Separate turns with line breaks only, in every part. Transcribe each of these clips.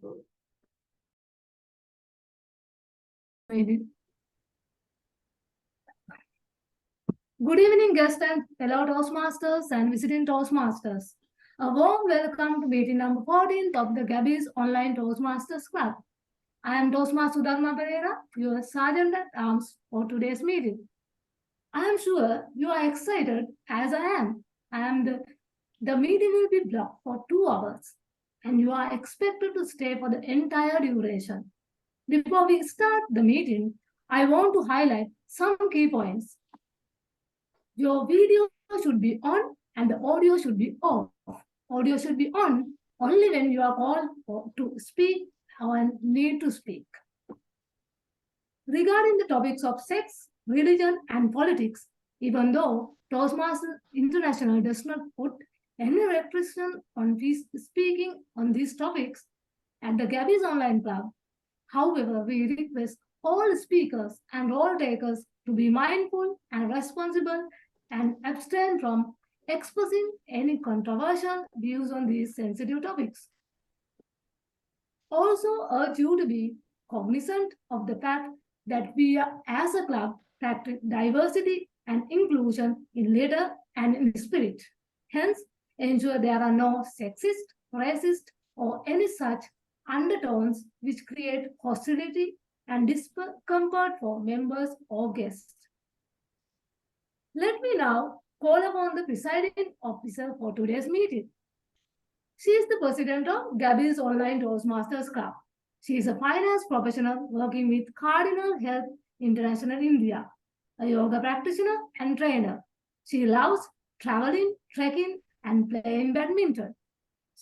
Good evening, guests and fellow Toastmasters and visiting Toastmasters. A warm welcome to meeting number 14th of the Gabbys Online Toastmasters Club. I am Toastmaster Sudharma Perera, your Sergeant at Arms for today's meeting. I am sure you are excited as I am. The meeting will be blocked for 2 hours and you are expected to stay for the entire duration. Before we start the meeting, I want to highlight some key points. Your video should be on and the audio should be off. Audio should be on only when you are called to speak or need to speak. Regarding the topics of sex, religion, and politics, even though Toastmasters International does not put any restriction on speaking on these topics at the Gabbys Online Club, however, we request all speakers and role takers to be mindful and responsible and abstain from expressing any controversial views on these sensitive topics. Also urge you to be cognizant of the fact that we are, as a club, practice diversity and inclusion in letter and in spirit. Hence, ensure there are no sexist, racist, or any such undertones which create hostility and discomfort for members or guests. Let me now call upon the presiding officer for today's meeting. She is the president of Gabbys Online Toastmasters Club. She is a finance professional working with Cardinal Health International India, a yoga practitioner and trainer. She loves traveling, trekking, and playing badminton.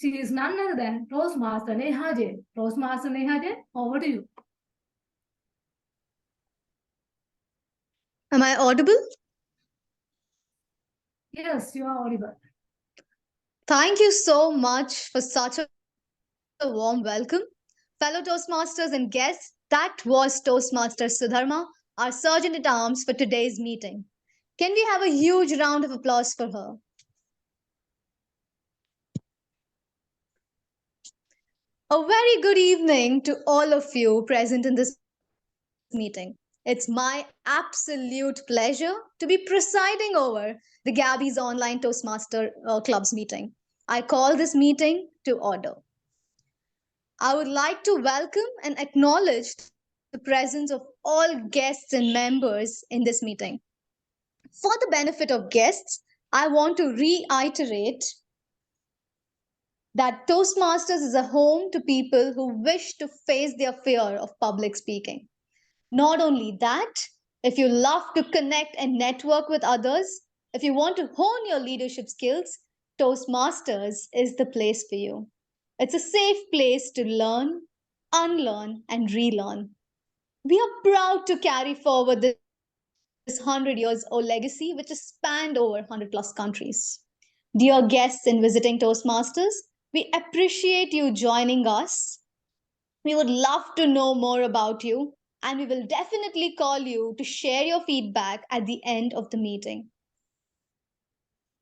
She is none other than Toastmaster Neha Jain. Toastmaster Neha Jain, over to you.
Am I audible?
Yes, you are audible.
Thank you so much for such a warm welcome. Fellow Toastmasters and guests, that was Toastmaster Sudharma, our Sergeant at Arms for today's meeting. Can we have a huge round of applause for her? A very good evening to all of you present in this meeting. It's my absolute pleasure to be presiding over the Gabbys Online Toastmaster Club's meeting. I call this meeting to order. I would like to welcome and acknowledge the presence of all guests and members in this meeting. For the benefit of guests, I want to reiterate that Toastmasters is a home to people who wish to face their fear of public speaking. Not only that, if you love to connect and network with others, if you want to hone your leadership skills, Toastmasters is the place for you. It's a safe place to learn, unlearn, and relearn. We are proud to carry forward this 100 years old legacy, which has spanned over 100 plus countries. Dear guests and visiting Toastmasters, we appreciate you joining us. We would love to know more about you, and we will definitely call you to share your feedback at the end of the meeting.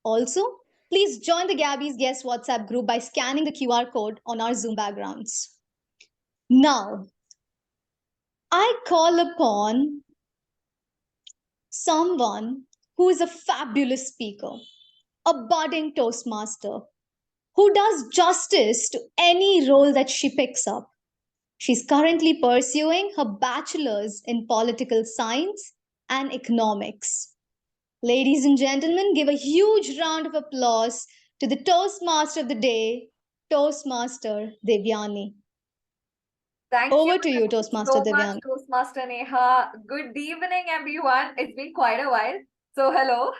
Also, please join the Gabbys Guest WhatsApp group by scanning the QR code on our Zoom backgrounds. Now, I call upon someone who is a fabulous speaker, a budding Toastmaster, who does justice to any role that she picks up. She's currently pursuing her bachelor's in political science and economics. Ladies and gentlemen, give a huge round of applause to the Toastmaster of the day, Toastmaster Devayani.
Thank
Over to you, Toastmaster
so
Devayani.
much, Toastmaster Neha. Good evening, everyone. It's been quite a while. So hello.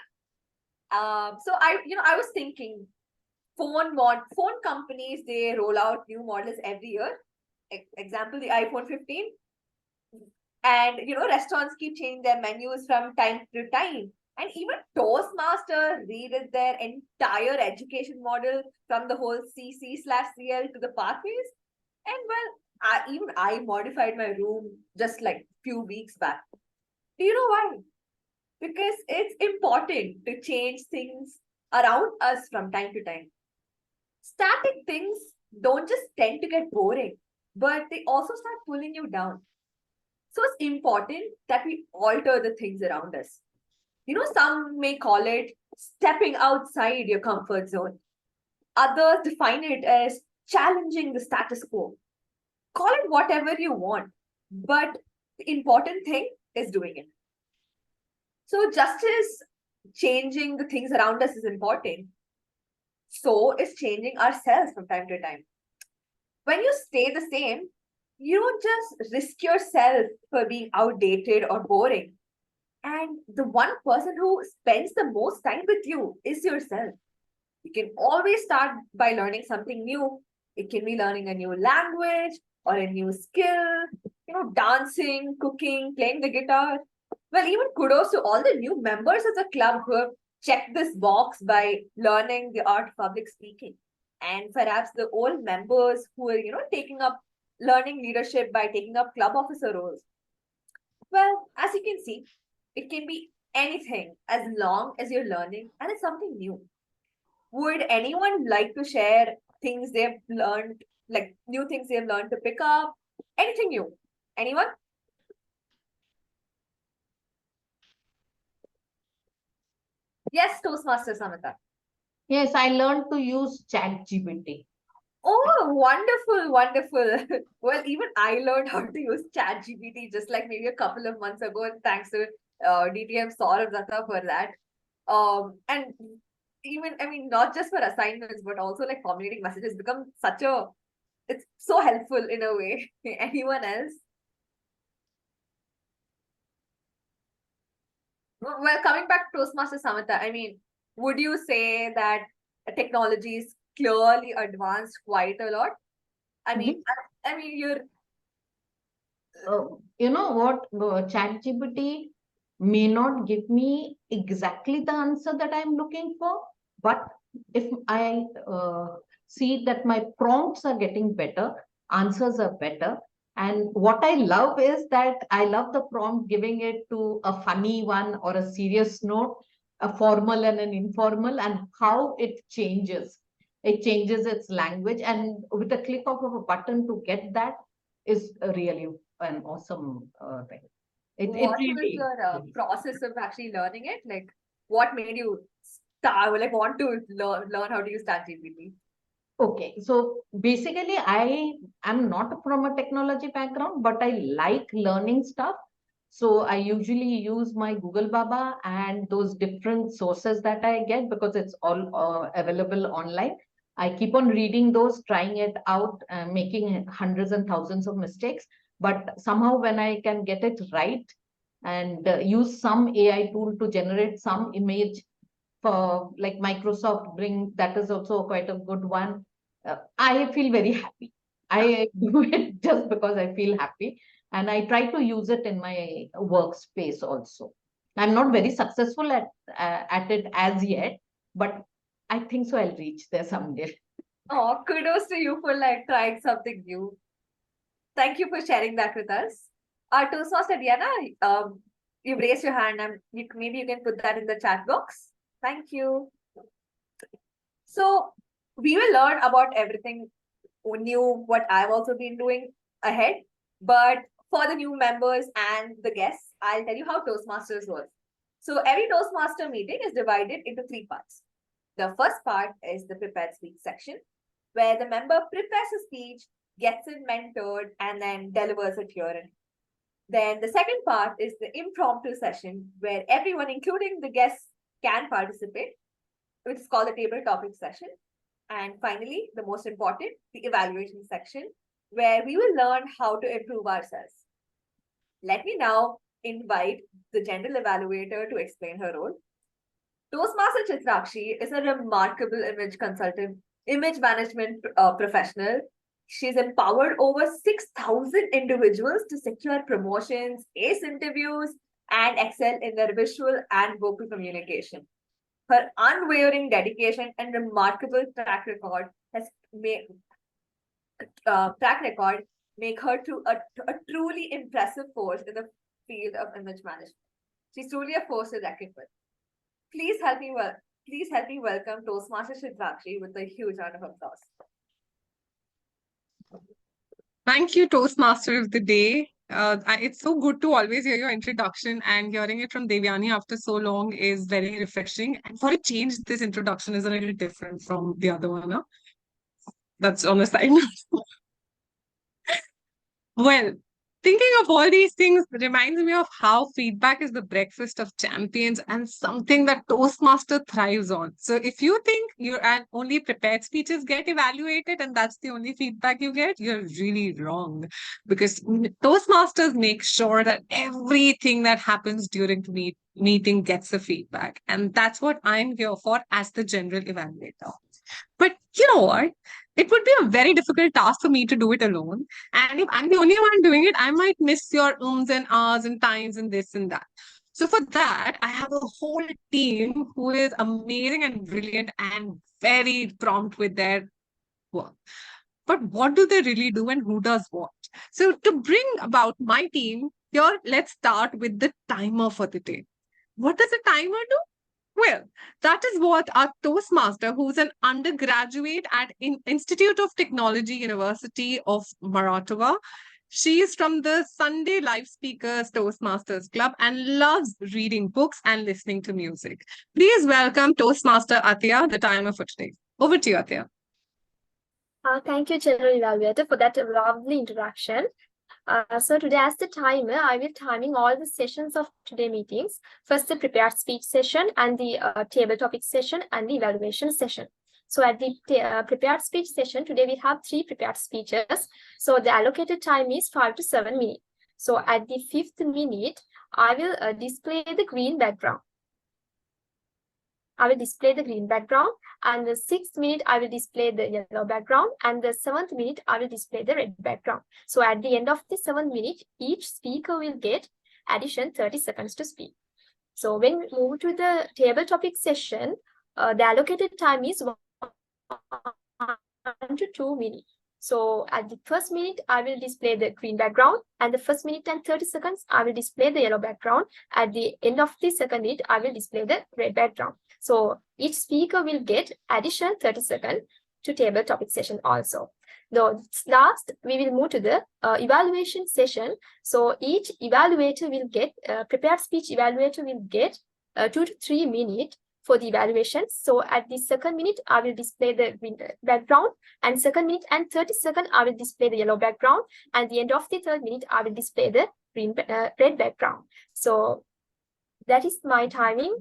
So I was thinking, phone companies, they roll out new models every year. Example, the iPhone 15. And restaurants keep changing their menus from time to time. And even Toastmasters redid their entire education model from the whole CC/CL to the pathways. And well, I modified my room just like few weeks back. Do you know why? Because it's important to change things around us from time to time. Static things don't just tend to get boring. but they also start pulling you down. So it's important that we alter the things around us. Some may call it stepping outside your comfort zone. Others define it as challenging the status quo. Call it whatever you want, but the important thing is doing it. So just as changing the things around us is important, so is changing ourselves from time to time. When you stay the same, you don't just risk yourself for being outdated or boring. And the one person who spends the most time with you is yourself. You can always start by learning something new. It can be learning a new language or a new skill, dancing, cooking, playing the guitar. Well, even kudos to all the new members of the club who have checked this box by learning the art of public speaking. And perhaps the old members who are, taking up learning leadership by taking up club officer roles. Well, as you can see, it can be anything as long as you're learning and it's something new. Would anyone like to share things they've learned, like new things they've learned to pick up? Anything new? Anyone? Yes, Toastmaster Samita.
Yes, I learned to use ChatGPT.
Oh, wonderful, wonderful. Well, even I learned how to use ChatGPT just like maybe a couple of months ago, and thanks to DTM Sourav for that. And even, I mean, not just for assignments, but also like formulating messages become it's so helpful in a way. Anyone else? Well, coming back to Toastmaster Samita, I mean, would you say that technology is clearly advanced quite a lot? I mean, you're
You know what? ChatGPT may not give me exactly the answer that I'm looking for, but if I see that my prompts are getting better, answers are better. And what I love is that I love the prompt giving it to a funny one or a serious note, a formal and an informal, and how it changes. It changes its language, and with a click of a button to get that is really an awesome thing.
what was your process of actually learning it? Like, what made you want to learn how to use ChatGPT?
Okay, so basically, I am not from a technology background, but I like learning stuff. So I usually use my Google Baba and those different sources that I get because it's all available online. I keep on reading those, trying it out, making hundreds and thousands of mistakes. But somehow, when I can get it right and use some AI tool to generate some image for like Microsoft Bring, that is also quite a good one. I feel very happy. I do it just because I feel happy, and I try to use it in my workspace also. I'm not very successful at it as yet, but I think so. I'll reach there someday.
Oh, kudos to you for like trying something new. Thank you for sharing that with us. Toastmaster Diana, you've raised your hand and maybe you can put that in the chat box. Thank you. So we will learn about everything new, what I've also been doing ahead. But for the new members and the guests, I'll tell you how Toastmasters works. So every Toastmaster meeting is divided into three parts. The first part is the prepared speech section, where the member prepares a speech, gets it mentored, and then delivers it here. Then the second part is the impromptu session, where everyone, including the guests, can participate, which is called the table topic session. And finally, the most important, the evaluation section, where we will learn how to improve ourselves. Let me now invite the general evaluator to explain her role. Toastmaster Chitrakshi is a remarkable image management professional. She's empowered over 6,000 individuals to secure promotions, ace interviews, and excel in their visual and vocal communication. Her unwavering dedication and remarkable track record make her to a truly impressive force in the field of image management. She's truly a force to reckon with. Please help me welcome Toastmaster Chitrakshi with a huge round of applause.
Thank you, Toastmaster of the Day. It's so good to always hear your introduction, and hearing it from Devayani after so long is very refreshing. And for a change, this introduction is a little different from the other one. Huh? That's on the side. Well, thinking of all these things reminds me of how feedback is the breakfast of champions and something that Toastmaster thrives on. So if you think you're and only prepared speeches get evaluated and that's the only feedback you get, you're really wrong. Because Toastmasters make sure that everything that happens during the meeting gets a feedback. And that's what I'm here for as the general evaluator. But you know what? It would be a very difficult task for me to do it alone. And if I'm the only one doing it, I might miss your ums and ahs and times and this and that. So for that, I have a whole team who is amazing and brilliant and very prompt with their work. But what do they really do and who does what? So to bring about my team, here, let's start with the timer for the day. What does a timer do? Well, that is what our Toastmaster, who's an undergraduate at Institute of Technology, University of Maratova. She is from the Sunday Live Speakers Toastmasters Club and loves reading books and listening to music. Please welcome Toastmaster Athiya, the timer for today. Over to you, Athiya.
Thank you, General Evaluator, for that lovely introduction. So today as the timer, I will timing all the sessions of today meetings. First, the prepared speech session and the table topic session and the evaluation session. So at the prepared speech session, today we have 3 prepared speeches. So the allocated time is 5 to 7 minutes. So at the 5th minute, I will display the green background. I will display the green background, and the 6th minute I will display the yellow background, and the 7th minute I will display the red background. So at the end of the 7th minute, each speaker will get addition 30 seconds to speak. So when we move to the table topic session, the allocated time is 1 to 2 minutes. So at the 1st minute, I will display the green background, and the 1st minute and 30 seconds, I will display the yellow background. At the end of the 2nd minute, I will display the red background. So each speaker will get additional 30 seconds to table topic session also. Though last, we will move to the evaluation session. So each evaluator will get, prepared speech evaluator will get 2 to 3 minutes for the evaluation. So at the 2nd minute, I will display the green background, and 2nd minute and 30 seconds, I will display the yellow background. And at the end of the 3rd minute, I will display the red background. So that is my timing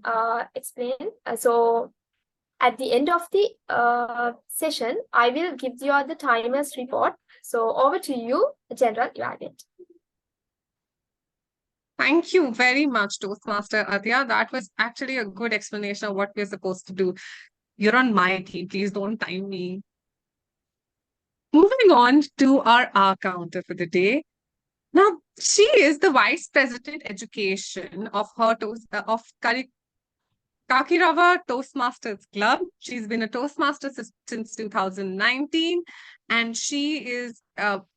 explained. So at the end of the session, I will give you the timers report. So over to you, General Evaluator.
Thank you very much, Toastmaster Athiya. That was actually a good explanation of what we're supposed to do. You're on my team. Please don't time me. Moving on to our R counter for the day. Now, she is the Vice President Education of Kakirava Toastmasters Club. She's been a Toastmaster since 2019, and she is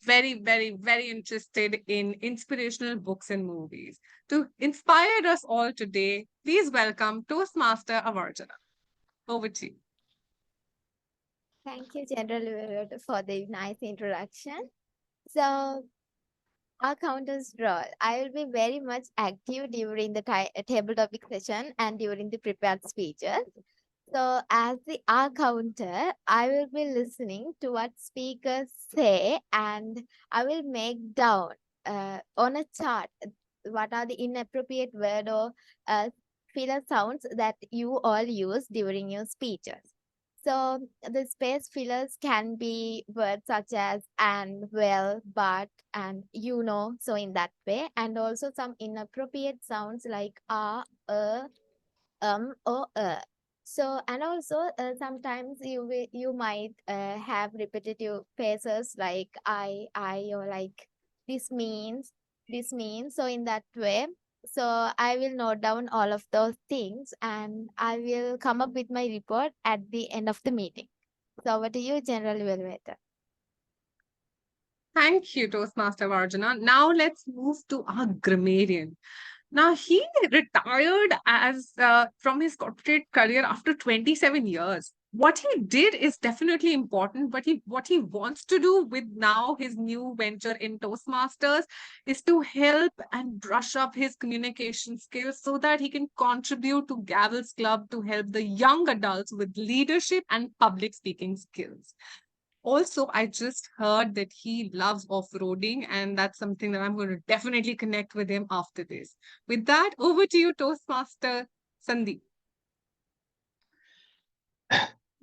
very, very, very interested in inspirational books and movies. To inspire us all today, please welcome Toastmaster Awarjana. Over to you.
Thank you, General Evaluator, for the nice introduction. So, our counter's role. I will be very much active during the table topic session and during the prepared speeches. So, as the R counter, I will be listening to what speakers say, and I will make down on a chart what are the inappropriate word or filler sounds that you all use during your speeches. So the space fillers can be words such as and, well, but, and you know, so in that way, and also some inappropriate sounds like or So, and also sometimes you might have repetitive phrases like or like this means. So in that way, so I will note down all of those things and I will come up with my report at the end of the meeting. So over to you, General Evaluator.
Thank you, Toastmaster Awarjana. Now let's move to our grammarian. Now he retired as from his corporate career after 27 years. what he did is definitely important, but what he wants to do with now his new venture in Toastmasters is to help and brush up his communication skills so that he can contribute to Gabbys Club to help the young adults with leadership and public speaking skills. Also, I just heard that he loves off-roading, and that's something that I'm going to definitely connect with him after this. With that, over to you, Toastmaster Sandeep.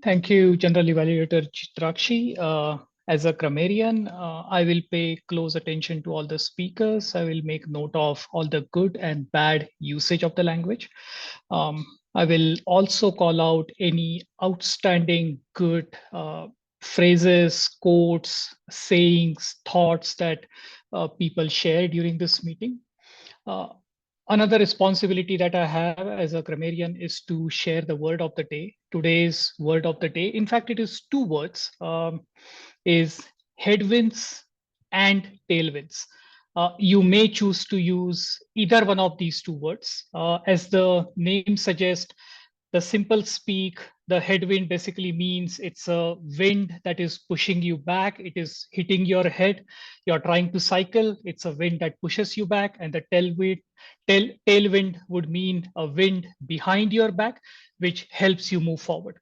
Thank you, General Evaluator Chitrakshi. As a grammarian, I will pay close attention to all the speakers. I will make note of all the good and bad usage of the language. I will also call out any outstanding good phrases, quotes, sayings, thoughts that people share during this meeting. Another responsibility that I have as a grammarian is to share the word of the day. Today's word of the day, in fact, it is two words, is headwinds and tailwinds. You may choose to use either one of these two words. As the name suggests, the simple speak, the headwind basically means it's a wind that is pushing you back. It is hitting your head. You're trying to cycle. It's a wind that pushes you back. And the tailwind would mean a wind behind your back, which helps you move forward.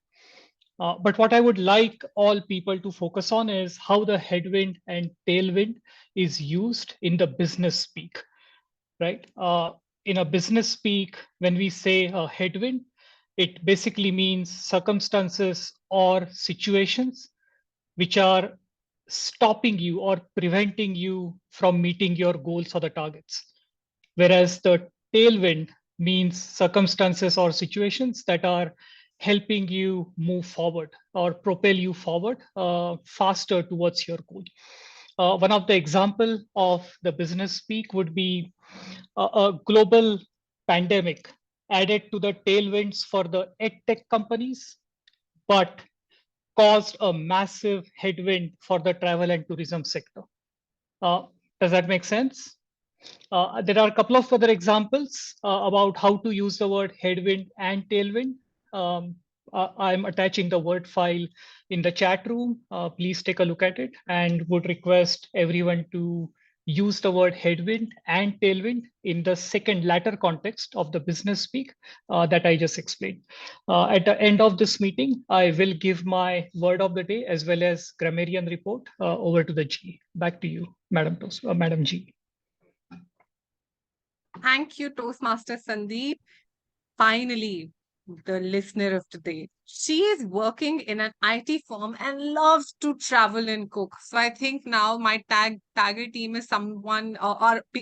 But what I would like all people to focus on is how the headwind and tailwind is used in the business speak, right? In a business speak, when we say a headwind, it basically means circumstances or situations which are stopping you or preventing you from meeting your goals or the targets. Whereas the tailwind means circumstances or situations that are helping you move forward or propel you forward faster towards your goal. One of the example of the business speak would be a global pandemic added to the tailwinds for the edtech companies, but caused a massive headwind for the travel and tourism sector. Does that make sense? There are a couple of other examples about how to use the word headwind and tailwind. I'm attaching the word file in the chat room. Please take a look at it, and would request everyone to use the word headwind and tailwind in the second latter context of the business speak that I just explained. At the end of this meeting, I will give my word of the day as well as grammarian report over to the G. Back to you, Madam G.
Thank you, Toastmaster Sandeep. Finally, the listener of today. She is working in an IT firm and loves to travel and cook. So I think now my tagger team is someone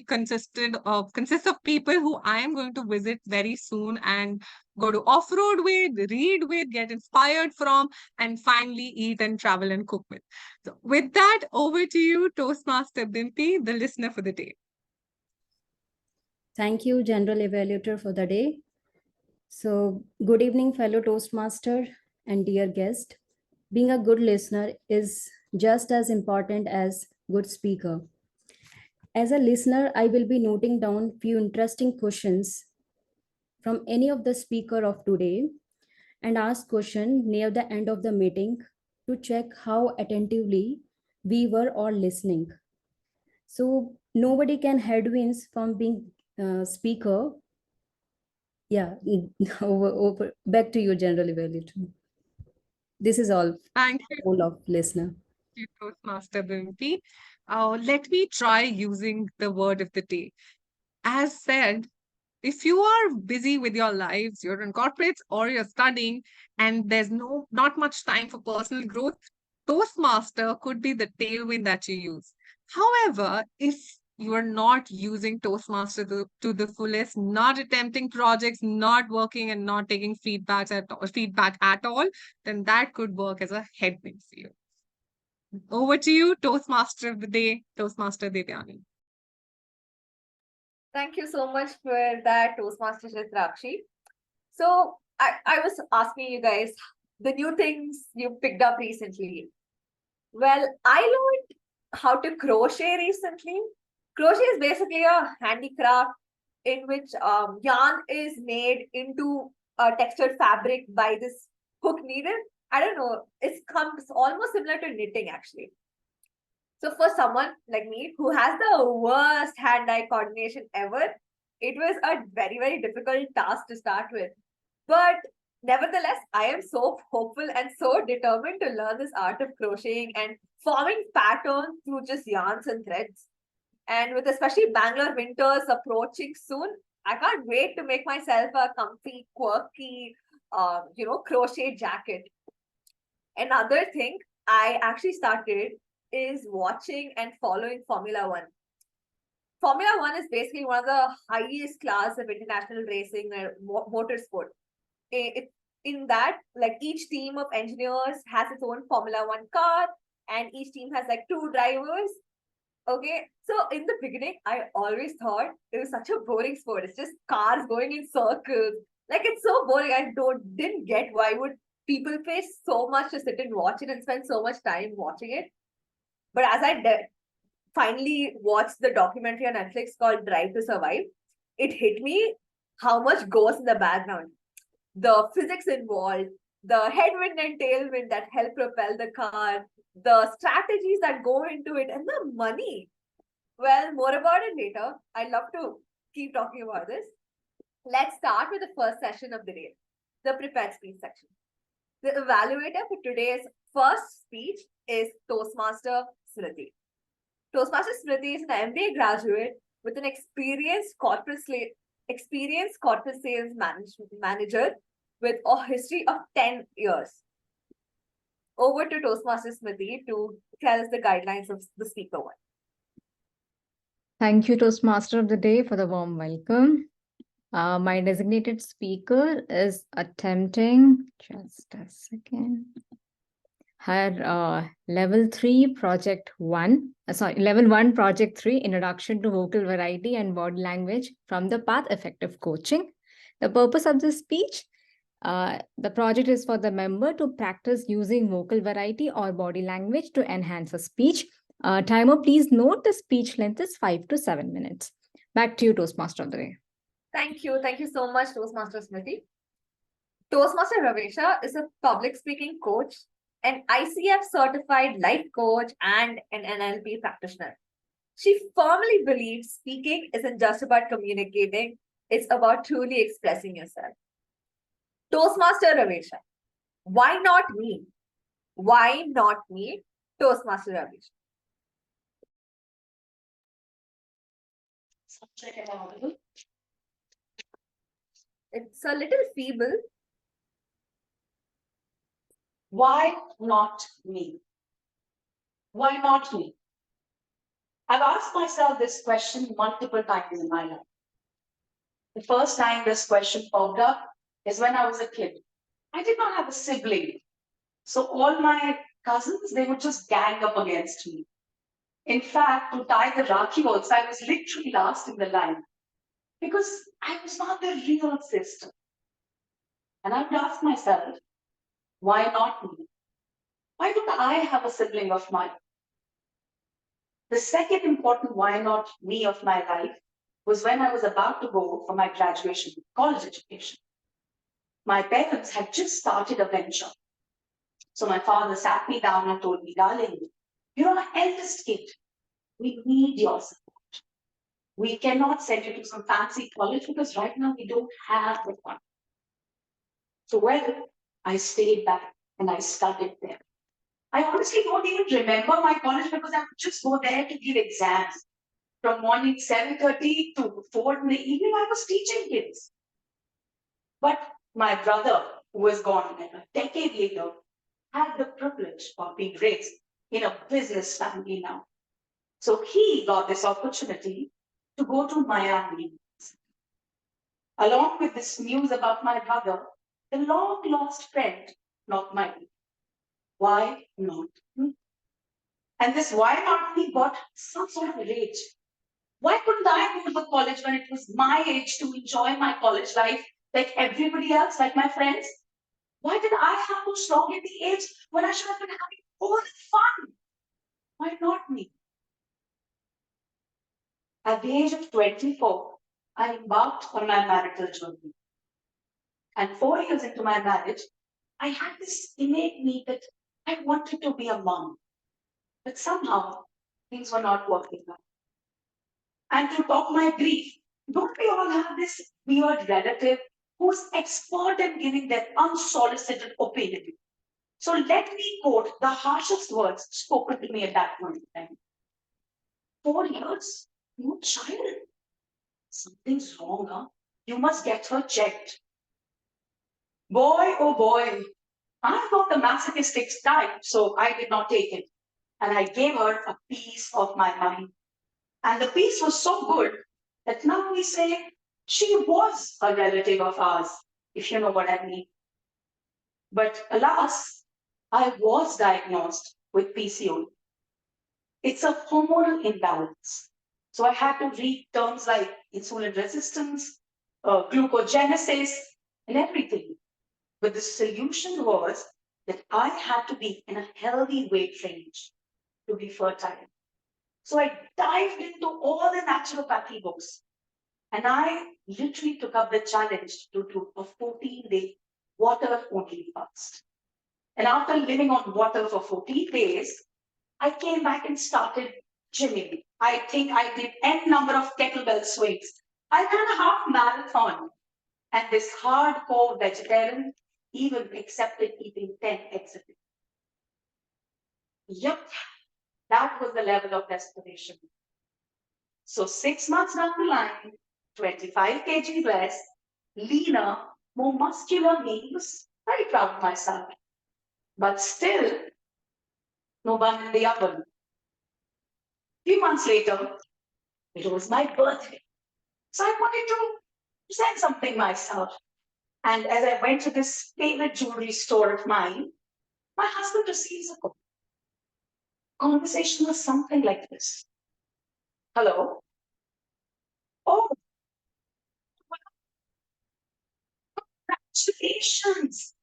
consists of people who I am going to visit very soon and go to off-road with, read with, get inspired from, and finally eat and travel and cook with. So with that, over to you, Toastmaster Bimpy, the listener for the day.
Thank you, General Evaluator, for the day. So, good evening, fellow Toastmaster and dear guest. Being a good listener is just as important as good speaker. As a listener, I will be noting down few interesting questions from any of the speaker of today and ask question near the end of the meeting to check how attentively we were all listening. So nobody can headwinds from being speaker. Yeah, over. Back to you, General Evaluator. This is all.
Thank you.
All of listener.
You, Toastmaster Bimpy. Let me try using the word of the day. As said, if you are busy with your lives, you're in corporates or you're studying, and there's not much time for personal growth, Toastmaster could be the tailwind that you use. However, if you are not using Toastmaster to the fullest, not attempting projects, not working and not taking feedback at all, then that could work as a headwind for you. Over to you, Toastmaster of the day, Toastmaster Devayani.
Thank you so much for that, Toastmaster Chitrakshi. So I was asking you guys the new things you picked up recently. Well, I learned how to crochet recently. Crochet is basically a handicraft in which yarn is made into a textured fabric by this hook needle, I don't know, it's almost similar to knitting actually. So for someone like me who has the worst hand-eye coordination ever, it was a very, very difficult task to start with. But nevertheless, I am so hopeful and so determined to learn this art of crocheting and forming patterns through just yarns and threads. And with especially Bangalore winters approaching soon, I can't wait to make myself a comfy, quirky, crochet jacket. Another thing I actually started is watching and following Formula One. Formula One is basically one of the highest class of international racing or motorsport. In that, like each team of engineers has its own Formula One car, and each team has like 2 drivers. Okay, so in the beginning, I always thought it was such a boring sport. It's just cars going in circles. Like it's so boring. I didn't get why would people pay so much to sit and watch it and spend so much time watching it. But as I finally watched the documentary on Netflix called Drive to Survive, it hit me how much goes in the background. The physics involved, the headwind and tailwind that help propel the car, the strategies that go into it, and the money. Well, more about it later. I'd love to keep talking about this. Let's start with the first session of the day, the prepared speech section. The evaluator for today's first speech is Toastmaster Smruti. Toastmaster Smruti is an MBA graduate with an experienced corporate sales manager with a history of 10 years. Over to Toastmaster Smruti to tell us the guidelines of the speaker one.
Thank you, Toastmaster of the Day, for the warm welcome. My designated speaker is attempting, just a second, her level 1 project 3, introduction to vocal variety and body language from the Path Effective Coaching. The purpose of this speech, the project is for the member to practice using vocal variety or body language to enhance a speech. Timer, please note the speech length is 5 to 7 minutes. Back to you, Toastmaster of the Day.
Thank you. Thank you so much, Toastmaster Smruti. Toastmaster Raviesha is a public speaking coach, an ICF certified life coach, and an NLP practitioner. She firmly believes speaking isn't just about communicating, it's about truly expressing yourself. Toastmaster Raviesha, why not me? Why not me? Toastmaster Raviesha. It's a little feeble.
Why not me? Why not me? I've asked myself this question multiple times in my life. The first time this question popped up is when I was a kid. I did not have a sibling. So all my cousins, they would just gang up against me. In fact, to tie the Rakhi also, I was literally last in the line because I was not the real sister. And I would ask myself, why not me? Why don't I have a sibling of mine? The second important why not me of my life was when I was about to go for my graduation, college education. My parents had just started a venture. So my father sat me down and told me, darling, you're our eldest kid. We need your support. We cannot send you to some fancy college because right now we don't have the fund. So well, I stayed back and I studied there. I honestly don't even remember my college because I would just go there to give exams. From morning 7:30 to 4 in the evening, I was teaching kids. But my brother, who was gone a decade later, had the privilege of being raised in a business family now. So he got this opportunity to go to Miami. Along with this news about my brother, the long lost friend knocked my door. Why not me? And this why not me got some sort of rage. Why couldn't I go to the college when it was my age to enjoy my college life like everybody else, like my friends? Why did I have to strong at the age when I should have been having all the fun? Why not me? At the age of 24, I embarked on my marital journey. And 4 years into my marriage, I had this innate need that I wanted to be a mom, but somehow things were not working out. And to top my grief, don't we all have this weird relative who's expert in giving their unsolicited opinion? So let me quote the harshest words spoken to me at that point in time. 4 years? No child? Something's wrong, huh? You must get her checked. Boy, oh boy, I'm not the masochistic type, so I did not take it. And I gave her a piece of my mind. And the piece was so good that now we say she was a relative of ours, if you know what I mean. But alas, I was diagnosed with PCOD. It's a hormonal imbalance. So I had to read terms like insulin resistance, glucogenesis, and everything. But the solution was that I had to be in a healthy weight range to be fertile. So I dived into all the naturopathy books and I literally took up the challenge to do a 14-day water only fast. And after living on water for 14 days, I came back and started gymming. I think I did N number of kettlebell swings. I ran a half marathon. And this hardcore vegetarian even accepted eating 10 eggs a day. Yep, that was the level of desperation. So 6 months down the line, 25 kg less, leaner, more muscular me, was very proud of myself. But still, no bun in the oven. Few months later, it was my birthday. So I wanted to send something myself. And as I went to this favorite jewelry store of mine, my husband receives a call. Conversation was something like this. Hello? Oh, congratulations.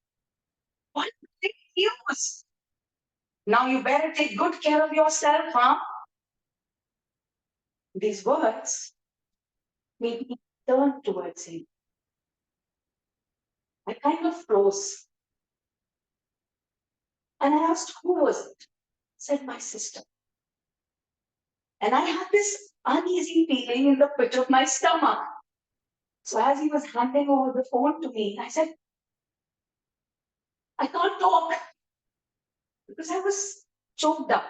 What big news. Now you better take good care of yourself, huh? These words made me turn towards him. I kind of froze. And I asked, who was it? Said my sister. And I had this uneasy feeling in the pit of my stomach. So as he was handing over the phone to me, I said, I can't talk because I was choked up.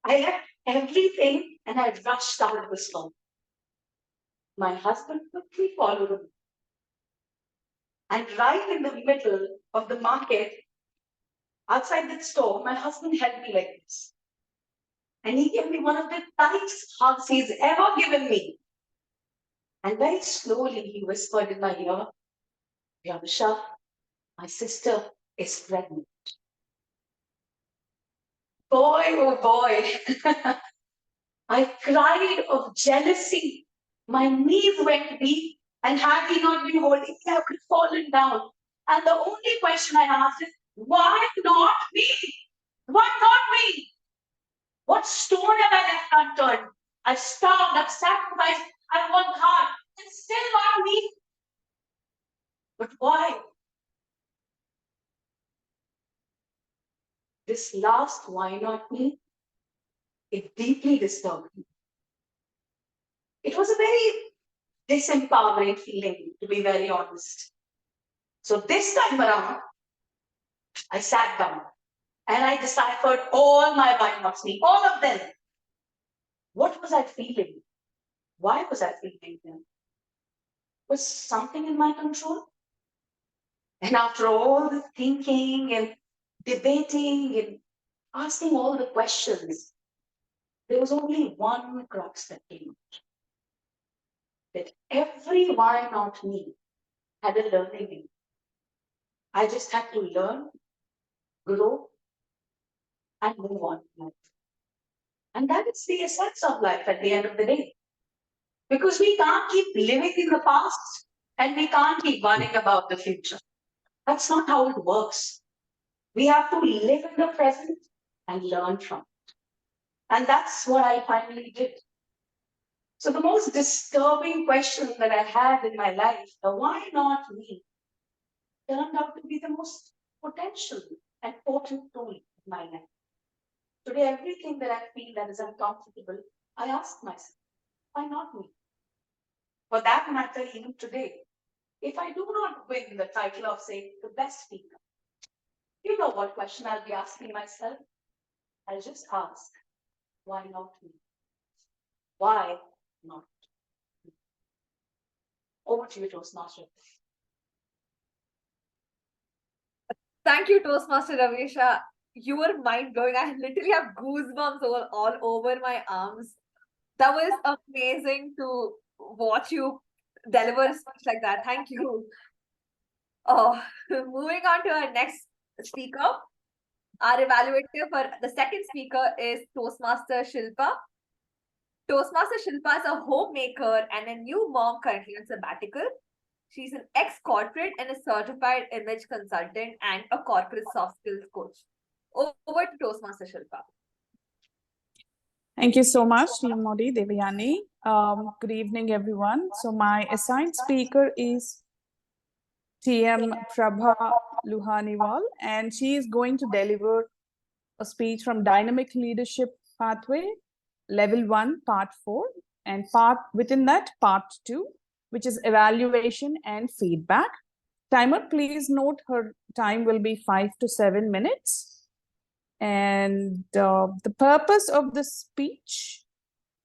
I left everything and I rushed out of the store. My husband quickly followed me. And right in the middle of the market, outside the store, my husband held me like this. And he gave me one of the tightest hugs he's ever given me. And very slowly he whispered in my ear, Raviesha, my sister is pregnant. Boy, oh boy. I cried of jealousy. My knees went weak, and had he not been holding me, I would have fallen down. And the only question I asked is, why not me? Why not me? What stone have I left unturned? I've starved, I've sacrificed, I've worked hard, and still not me. But why? This last why not me, it deeply disturbed me. It was a very disempowering feeling, to be very honest. So this time around, I sat down and I deciphered all my why not me, all of them. What was I feeling? Why was I feeling them? Was something in my control? And after all the thinking and debating and asking all the questions, there was only one crux that came out. That every why not me had a learning in it. I just had to learn, grow, and move on in life. And that is the essence of life at the end of the day. Because we can't keep living in the past and we can't keep worrying about the future. That's not how it works. We have to live in the present and learn from it. And that's what I finally did. So the most disturbing question that I had in my life, the why not me, turned out to be the most potential and potent tool in my life. Today, everything that I feel that is uncomfortable, I ask myself, why not me? For that matter, even today, if I do not win the title of, say, the best speaker, you know what question I'll be asking myself? I'll just ask, why not me? Why not me? Over to you, Toastmaster.
Thank you, Toastmaster Raviesha. You were mind blowing. I literally have goosebumps all over my arms. That was amazing to watch you deliver a speech like that. Thank you. Oh, moving on to our next speaker. Our evaluator for the second speaker is Toastmaster Shilpa. Toastmaster Shilpa is a homemaker and a new mom currently on sabbatical. She's an ex-corporate and a certified image consultant and a corporate soft skills coach. Over to Toastmaster Shilpa.
Thank you so much, TMOD, Devayani. Good evening, everyone. So my assigned speaker is TM Prabha Luhaniwal, and she is going to deliver a speech from Dynamic Leadership Pathway, Level 1, Part 4, and within that, Part 2, which is evaluation and feedback. Timer, please note her time will be 5 to 7 minutes. And the purpose of the speech,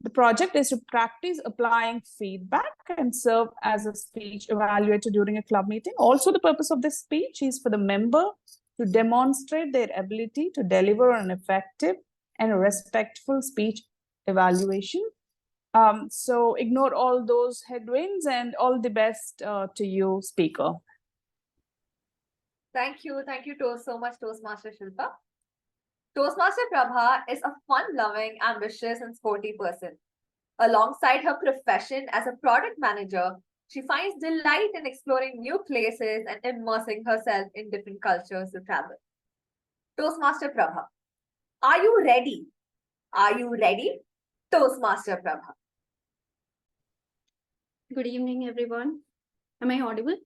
the project is to practice applying feedback and serve as a speech evaluator during a club meeting. Also, the purpose of this speech is for the member to demonstrate their ability to deliver an effective and respectful speech evaluation. So ignore all those headwinds and all the best to you, speaker.
Thank you so much, Toastmaster Shilpa. Toastmaster Prabha is a fun-loving, ambitious, and sporty person. Alongside her profession as a product manager, she finds delight in exploring new places and immersing herself in different cultures to travel. Toastmaster Prabha, are you ready? Are you ready? Toastmaster Prabha.
Good evening, everyone. Am I audible?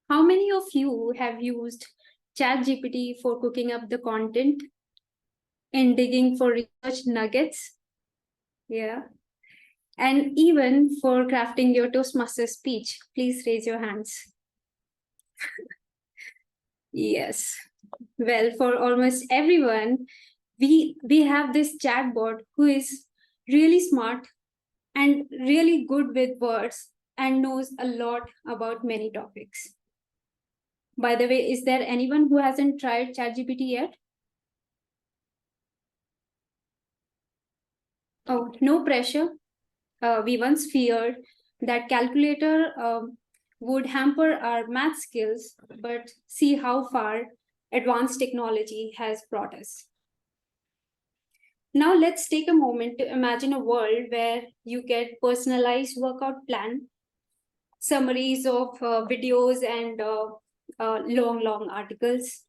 How many of you have used ChatGPT for cooking up the content and digging for research nuggets? Yeah. And even for crafting your Toastmaster speech, please raise your hands. Yes. Well, for almost everyone, we have this chatbot who is really smart and really good with words and knows a lot about many topics. By the way, is there anyone who hasn't tried ChatGPT yet? Oh, no pressure. We once feared that calculator would hamper our math skills, but see how far advanced technology has brought us. Now let's take a moment to imagine a world where you get personalized workout plan, summaries of videos and long articles,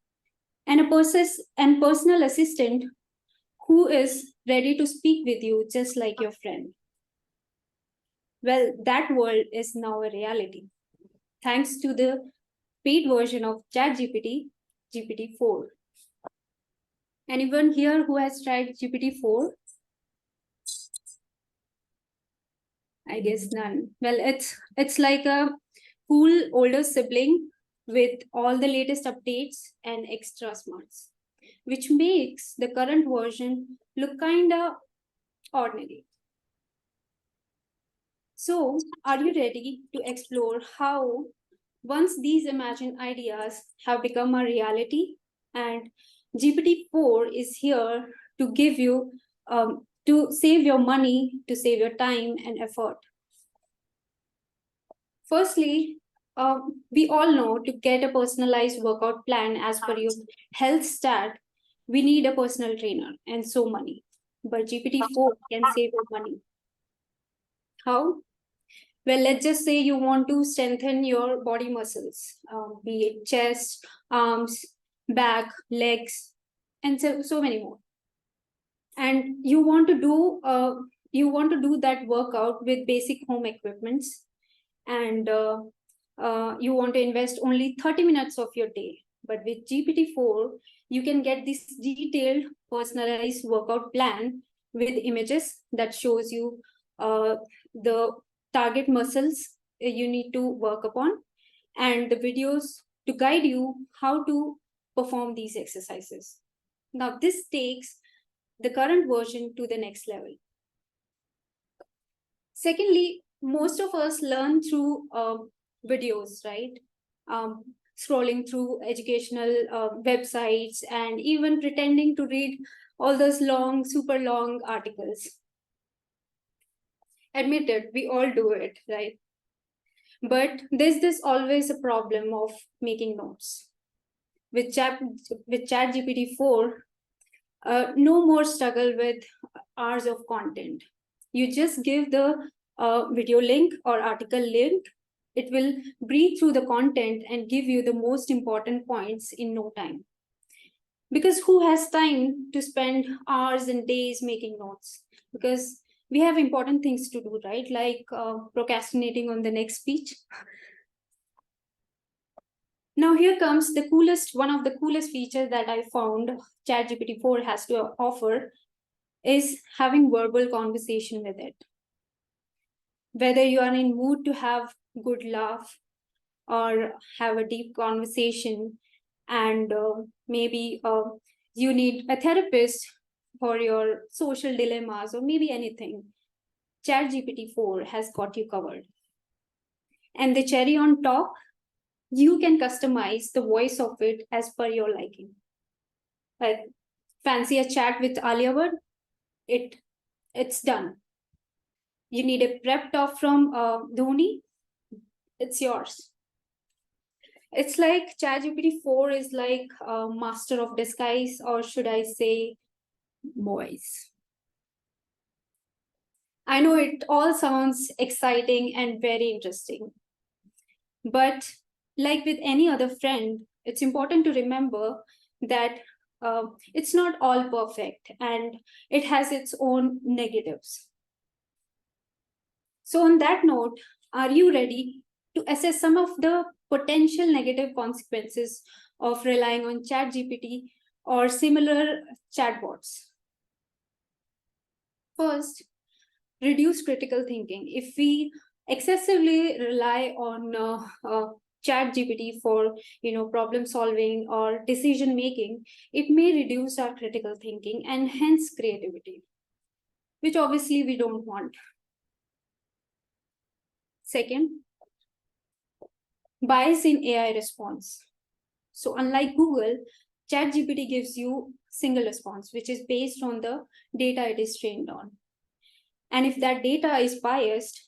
and a personal assistant who is ready to speak with you just like your friend. Well, that world is now a reality, thanks to the paid version of ChatGPT, GPT-4. Anyone here who has tried GPT-4? I guess none. Well, it's like a cool older sibling with all the latest updates and extra smarts, which makes the current version look kinda ordinary. So, are you ready to explore how once these imagined ideas have become a reality, and GPT-4 is here to give you to save your money, to save your time and effort. Firstly, we all know to get a personalized workout plan as per your health stat, we need a personal trainer and so money. But GPT-4 can save your money. How? Well, let's just say you want to strengthen your body muscles, be it chest, arms, back, legs, and so many more. And you want to do you want to do that workout with basic home equipments, and you want to invest only 30 minutes of your day. But with GPT-4, you can get this detailed, personalized workout plan with images that shows you the target muscles you need to work upon, and the videos to guide you how to perform these exercises. Now, this takes the current version to the next level. Secondly, most of us learn through videos, right? Scrolling through educational websites and even pretending to read all those long, super long articles. Admit it, we all do it, right? But there's this always a problem of making notes. With ChatGPT-4, no more struggle with hours of content. You just give the video link or article link. It will breathe through the content and give you the most important points in no time. Because who has time to spend hours and days making notes? Because we have important things to do, right? Like procrastinating on the next speech. Now here comes the one of the coolest features that I found ChatGPT-4 has to offer is having verbal conversation with it. Whether you are in mood to have good laugh or have a deep conversation, and maybe you need a therapist for your social dilemmas or maybe anything, ChatGPT-4 has got you covered. And the cherry on top, you can customize the voice of it as per your liking. Like fancy a chat with Alia Bhatt, it's done. You need a prep talk from Dhoni, it's yours. It's like ChatGPT-4 is like a master of disguise, or should I say voice. I know it all sounds exciting and very interesting, but like with any other friend, it's important to remember that it's not all perfect and it has its own negatives. So on that note, are you ready to assess some of the potential negative consequences of relying on ChatGPT or similar chatbots? First, reduce critical thinking. If we excessively rely on ChatGPT for problem solving or decision making, it may reduce our critical thinking and hence creativity, which obviously we don't want. Second, bias in AI response. So unlike Google, ChatGPT gives you single response, which is based on the data it is trained on. And if that data is biased,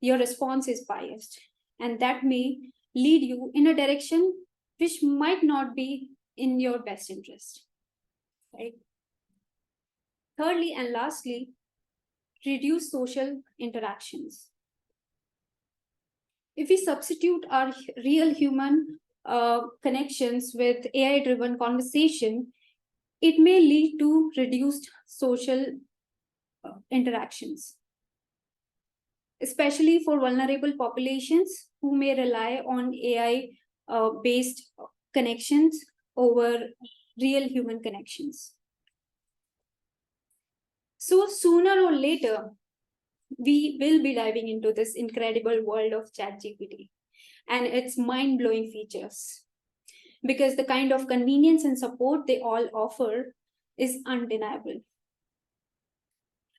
your response is biased. And that may lead you in a direction which might not be in your best interest. Right? Thirdly and lastly, reduce social interactions. If we substitute our real human connections with AI-driven conversation, it may lead to reduced social interactions, especially for vulnerable populations who may rely on AI-based connections over real human connections. So sooner or later, we will be diving into this incredible world of ChatGPT and its mind-blowing features, because the kind of convenience and support they all offer is undeniable.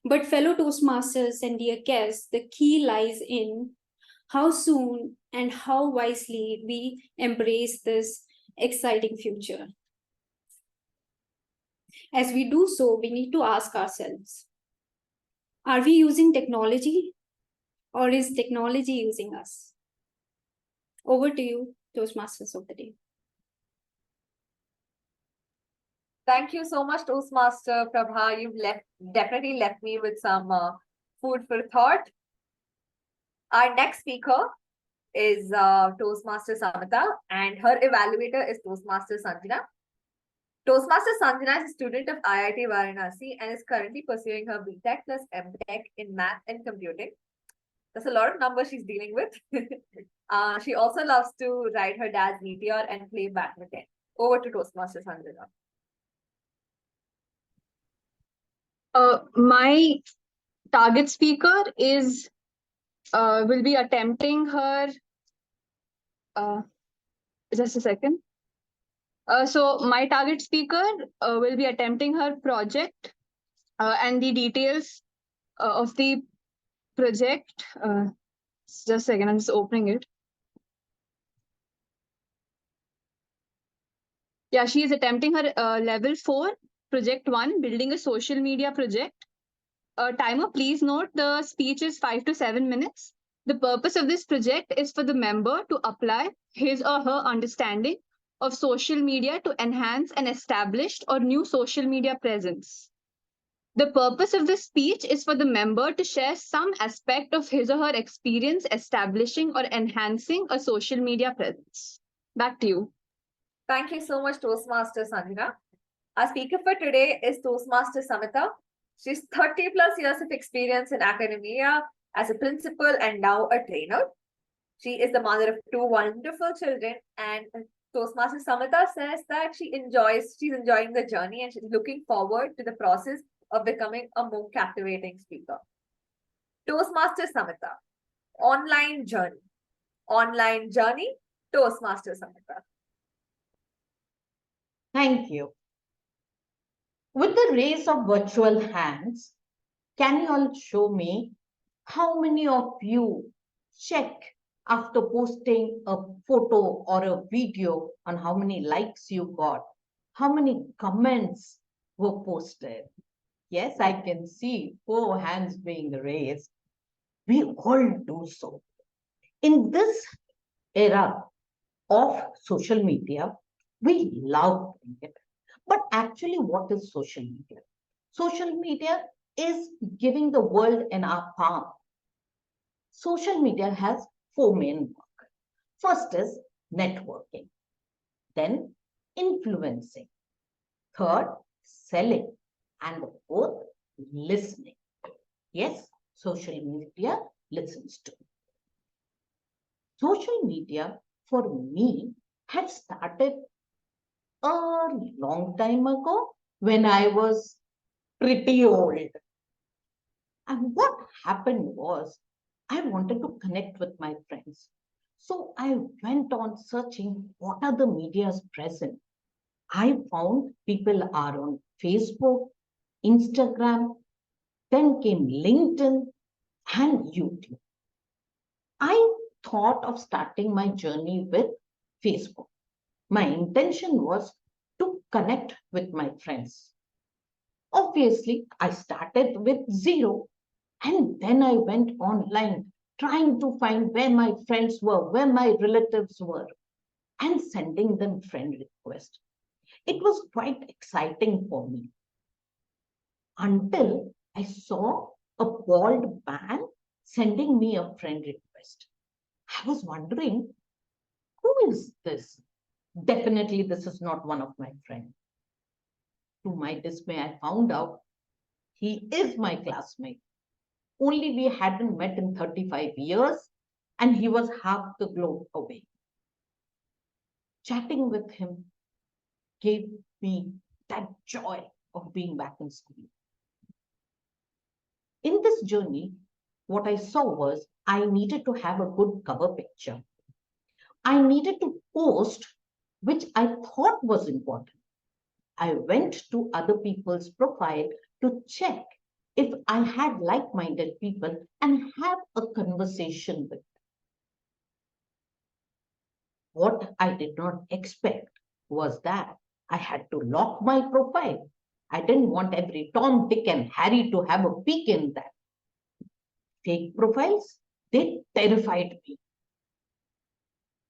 But fellow Toastmasters and dear guests, the key lies in how soon and how wisely we embrace this exciting future. As we do so, we need to ask ourselves, are we using technology or is technology using us? Over to you, Toastmasters of the day.
Thank you so much, Toastmaster Prabha. You've definitely left me with some food for thought. Our next speaker is Toastmaster Samita, and her evaluator is Toastmaster Sanjana. Toastmaster Sanjana is a student of IIT Varanasi and is currently pursuing her BTech plus MTech in Math and Computing. That's a lot of numbers she's dealing with. She also loves to ride her dad's Meteor and play badminton. Over to Toastmaster Sanjana.
My target speaker is will be attempting her. Just a second. So my target speaker will be attempting her project and the details of the project. Just a second, I'm just opening it. Yeah, she is attempting her level 4, project 1, building a social media project. Timer, please note the speech is 5 to 7 minutes. The purpose of this project is for the member to apply his or her understanding of social media to enhance an established or new social media presence. The purpose of the speech is for the member to share some aspect of his or her experience establishing or enhancing a social media presence. Back to you.
Thank you so much, Toastmaster Sanjana. Our speaker for today is Toastmaster Samita. She's 30 plus years of experience in academia as a principal and now a trainer. She is the mother of 2 wonderful children, and Toastmaster Samita says that she's enjoying the journey and she's looking forward to the process of becoming a more captivating speaker. Toastmaster Samita, online journey. Online journey, Toastmaster Samita.
Thank you. With the raise of virtual hands, can you all show me how many of you check after posting a photo or a video on how many likes you got, how many comments were posted? Yes, I can see 4 hands being raised. We all do so. In this era of social media, we love it. But actually, what is social media? Social media is giving the world in our palm. Social media has 4 main work. First is networking, then influencing, third, selling, and the fourth, listening. Yes, social media listens to. Social media for me had started a long time ago when I was pretty old. And what happened was I wanted to connect with my friends. So I went on searching what are the medias present. I found people are on Facebook, Instagram, then came LinkedIn and YouTube. I thought of starting my journey with Facebook. My intention was to connect with my friends. Obviously, I started with 0 and then I went online trying to find where my friends were, where my relatives were, and sending them friend requests. It was quite exciting for me until I saw a bald man sending me a friend request. I was wondering, who is this? Definitely, this is not one of my friends. To my dismay, I found out he is my classmate. Only we hadn't met in 35 years and he was half the globe away. Chatting with him gave me that joy of being back in school. In this journey, what I saw was I needed to have a good cover picture. I needed to post, which I thought was important. I went to other people's profile to check if I had like-minded people and have a conversation with them. What I did not expect was that I had to lock my profile. I didn't want every Tom, Dick, and Harry to have a peek in that. Fake profiles, they terrified me.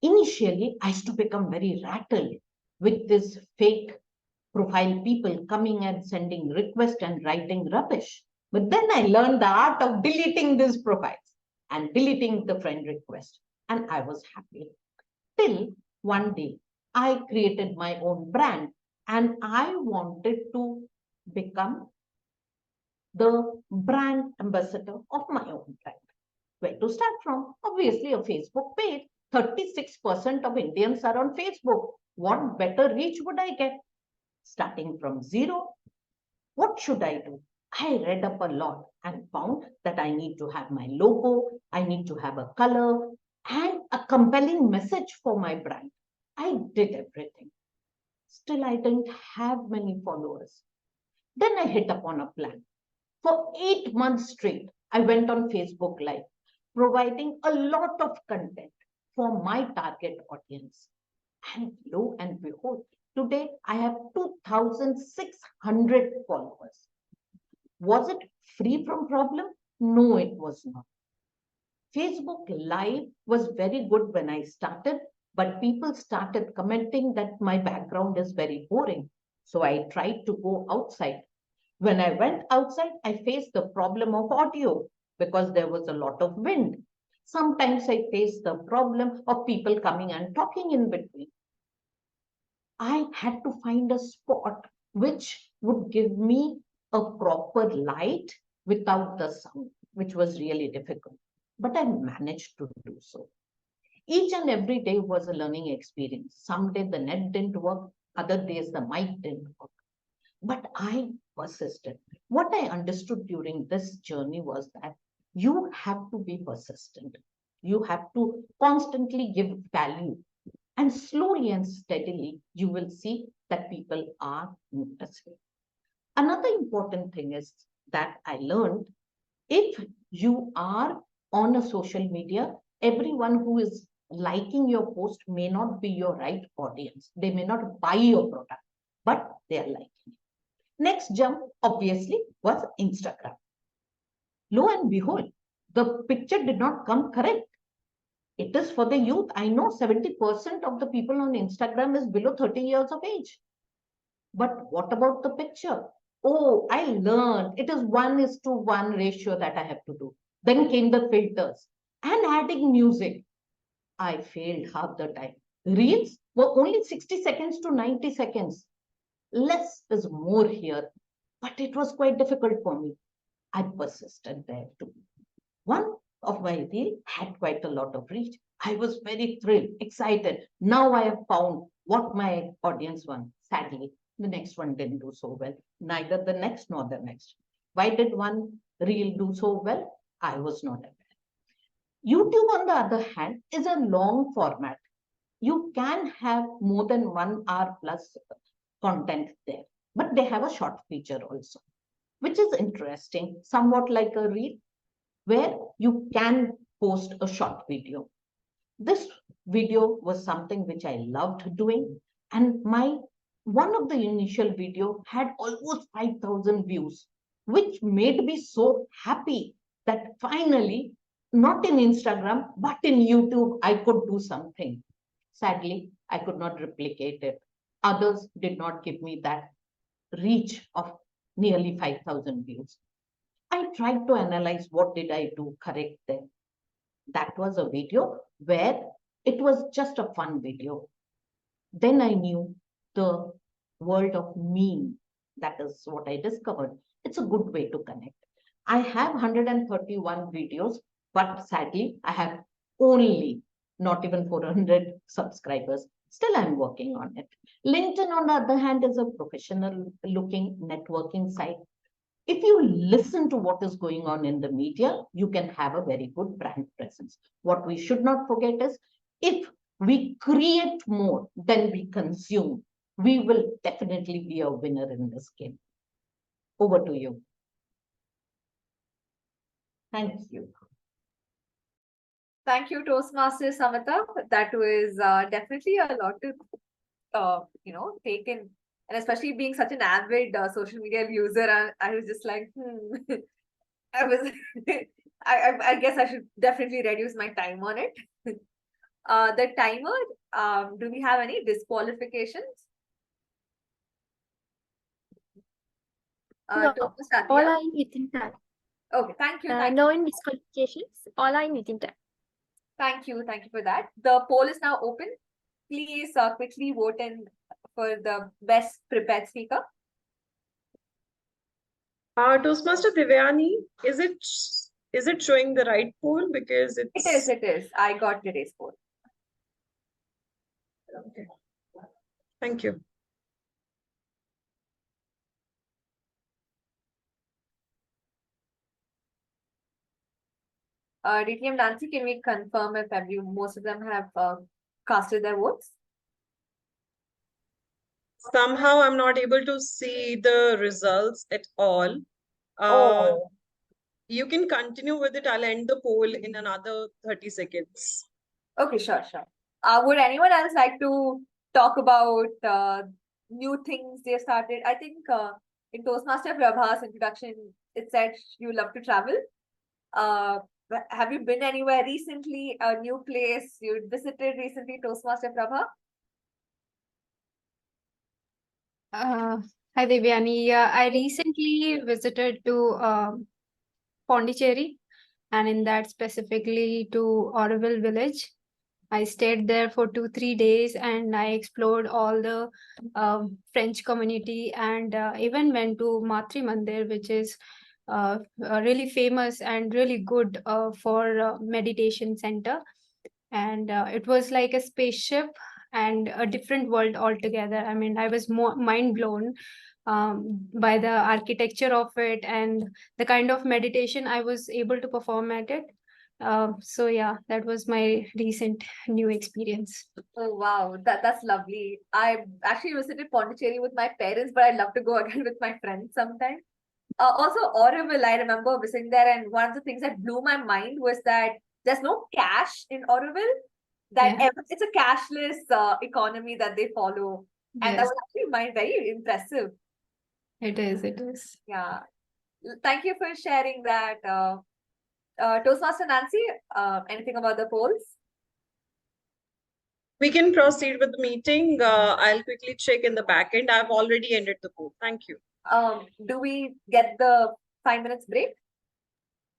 Initially, I used to become very rattled with this fake profile people coming and sending requests and writing rubbish. But then I learned the art of deleting these profiles and deleting the friend request. And I was happy. Till one day, I created my own brand and I wanted to become the brand ambassador of my own brand. Where to start from? Obviously, a Facebook page. 36% of Indians are on Facebook. What better reach would I get? Starting from zero, what should I do? I read up a lot and found that I need to have my logo, I need to have a color, and a compelling message for my brand. I did everything. Still, I didn't have many followers. Then I hit upon a plan. For 8 months straight, I went on Facebook Live, providing a lot of content for my target audience. And lo and behold, today I have 2,600 followers. Was it free from problem? No, it was not. Facebook Live was very good when I started, but people started commenting that my background is very boring. So I tried to go outside. When I went outside, I faced the problem of audio because there was a lot of wind. Sometimes I faced the problem of people coming and talking in between. I had to find a spot which would give me a proper light without the sound, which was really difficult. But I managed to do so. Each and every day was a learning experience. Some days the net didn't work, other days the mic didn't work. But I persisted. What I understood during this journey was that you have to be persistent. You have to constantly give value. And slowly and steadily, you will see that people are noticing. Another important thing is that I learned, if you are on a social media, everyone who is liking your post may not be your right audience. They may not buy your product, but they are liking it. Next jump, obviously, was Instagram. Lo and behold, the picture did not come correct. It is for the youth. I know 70% of the people on Instagram is below 30 years of age. But what about the picture? Oh, I learned it is 1:1 ratio that I have to do. Then came the filters and adding music. I failed half the time. Reels were only 60 seconds to 90 seconds. Less is more here, but it was quite difficult for me. I persisted there too. One of my reel had quite a lot of reach. I was very thrilled, excited. Now I have found what my audience wants. Sadly, the next one didn't do so well. Neither the next nor the next. Why did one reel do so well? I was not aware. YouTube, on the other hand, is a long format. You can have more than 1 hour plus content there, but they have a short feature also, which is interesting, somewhat like a reel, where you can post a short video. This video was something which I loved doing, and one of the initial video had almost 5,000 views, which made me so happy that finally, not in Instagram, but in YouTube, I could do something. Sadly, I could not replicate it. Others did not give me that reach of nearly 5,000 views. I tried to analyze what did I do correct there. That was a video where it was just a fun video. Then I knew the world of meme. That is what I discovered. It's a good way to connect. I have 131 videos, but sadly, I have only not even 400 subscribers. Still, I'm working on it. LinkedIn, on the other hand, is a professional looking networking site. If you listen to what is going on in the media, you can have a very good brand presence. What we should not forget is, if we create more than we consume, we will definitely be a winner in this game. Over to you. Thank you.
Thank you, Toastmaster Samita. That was definitely a lot to take in, and especially being such an avid social media user, I was just like, I was, I guess I should definitely reduce my time on it. The timer, do we have any disqualifications?
No, all are in within time.
Okay, thank you.
No in disqualifications, all are in within time.
Thank you for that. The poll is now open. Please quickly vote in for the best prepared speaker?
Toastmaster Devayani, is it showing the right poll? Because
It is. I got today's poll.
Okay. Thank you.
DTM Nancy, can we confirm if most of them have casted their votes?
Somehow I'm not able to see the results at all.
Oh.
You can continue with it. I'll end the poll in another 30 seconds.
Okay, sure. Would anyone else like to talk about new things they started? I think in Toastmaster Prabha's introduction, it said you love to travel. Have you been anywhere recently? A new place you visited recently, Toastmaster Prabha?
Hi Devayani. Yeah, I recently visited to Pondicherry, and in that specifically to Agarwal village. I stayed there for 2-3 days and I explored all the French community and even went to Matri Mandir, which is really famous and really good for meditation center. And it was like a spaceship and a different world altogether. I mean, I was more mind blown by the architecture of it and the kind of meditation I was able to perform at it. So yeah, that was my recent new experience.
Oh wow, that's lovely. I actually visited Pondicherry with my parents, but I'd love to go again with my friends sometime. Also, Auroville, I remember visiting there, and one of the things that blew my mind was that there's no cash in Auroville. It's a cashless economy that they follow, and that
Yes.
was actually very impressive.
It is.
Yeah, thank you for sharing that. Toastmaster Nancy, anything about the polls?
We can proceed with the meeting. I'll quickly check in the back end. I've already ended the poll. Thank you.
Do we get the 5 minutes break?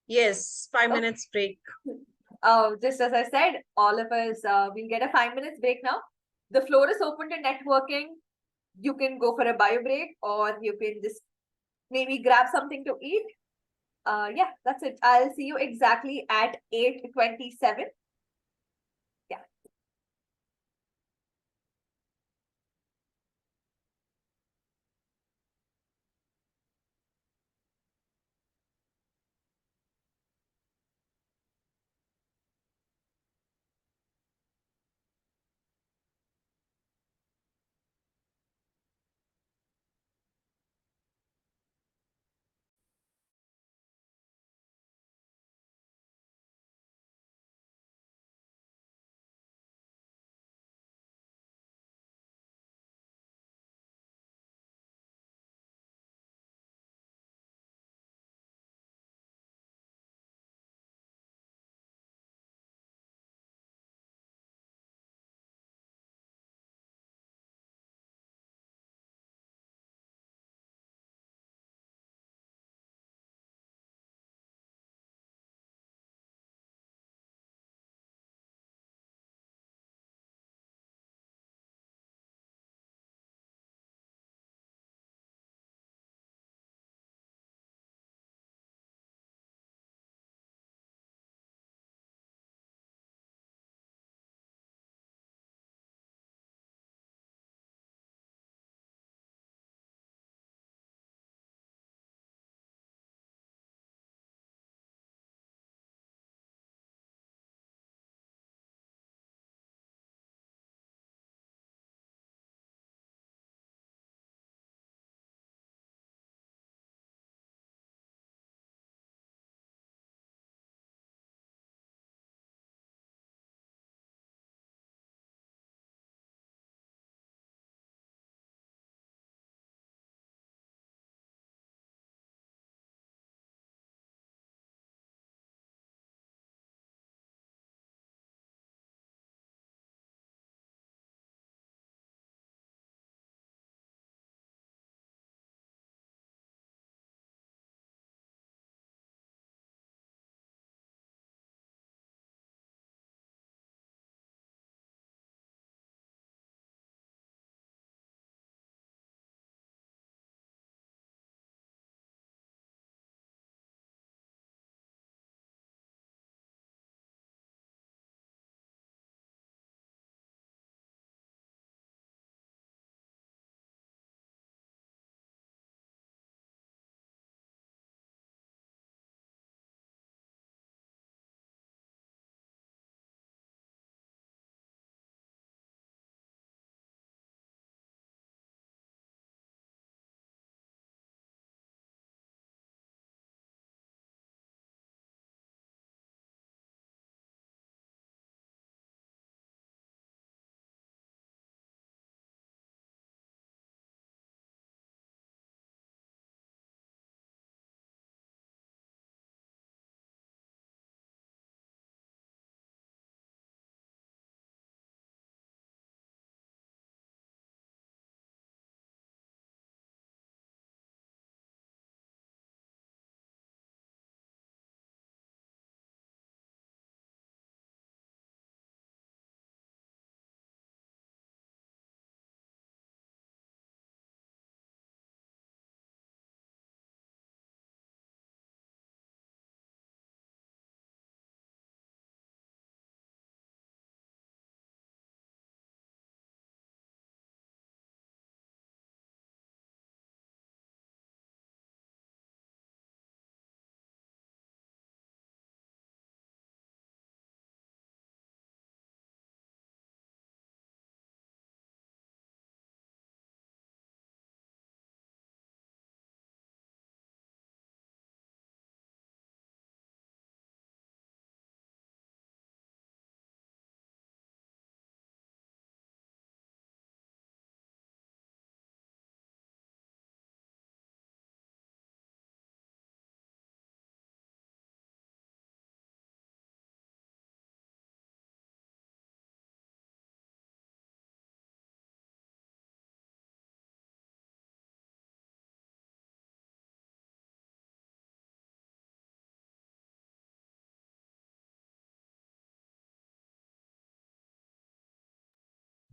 Yes, 5 minutes break.
Just as I said, all of us will get a 5 minutes break now. The floor is open to networking. You can go for a bio break, or you can just maybe grab something to eat. Yeah, that's it. I'll see you exactly at 8:27.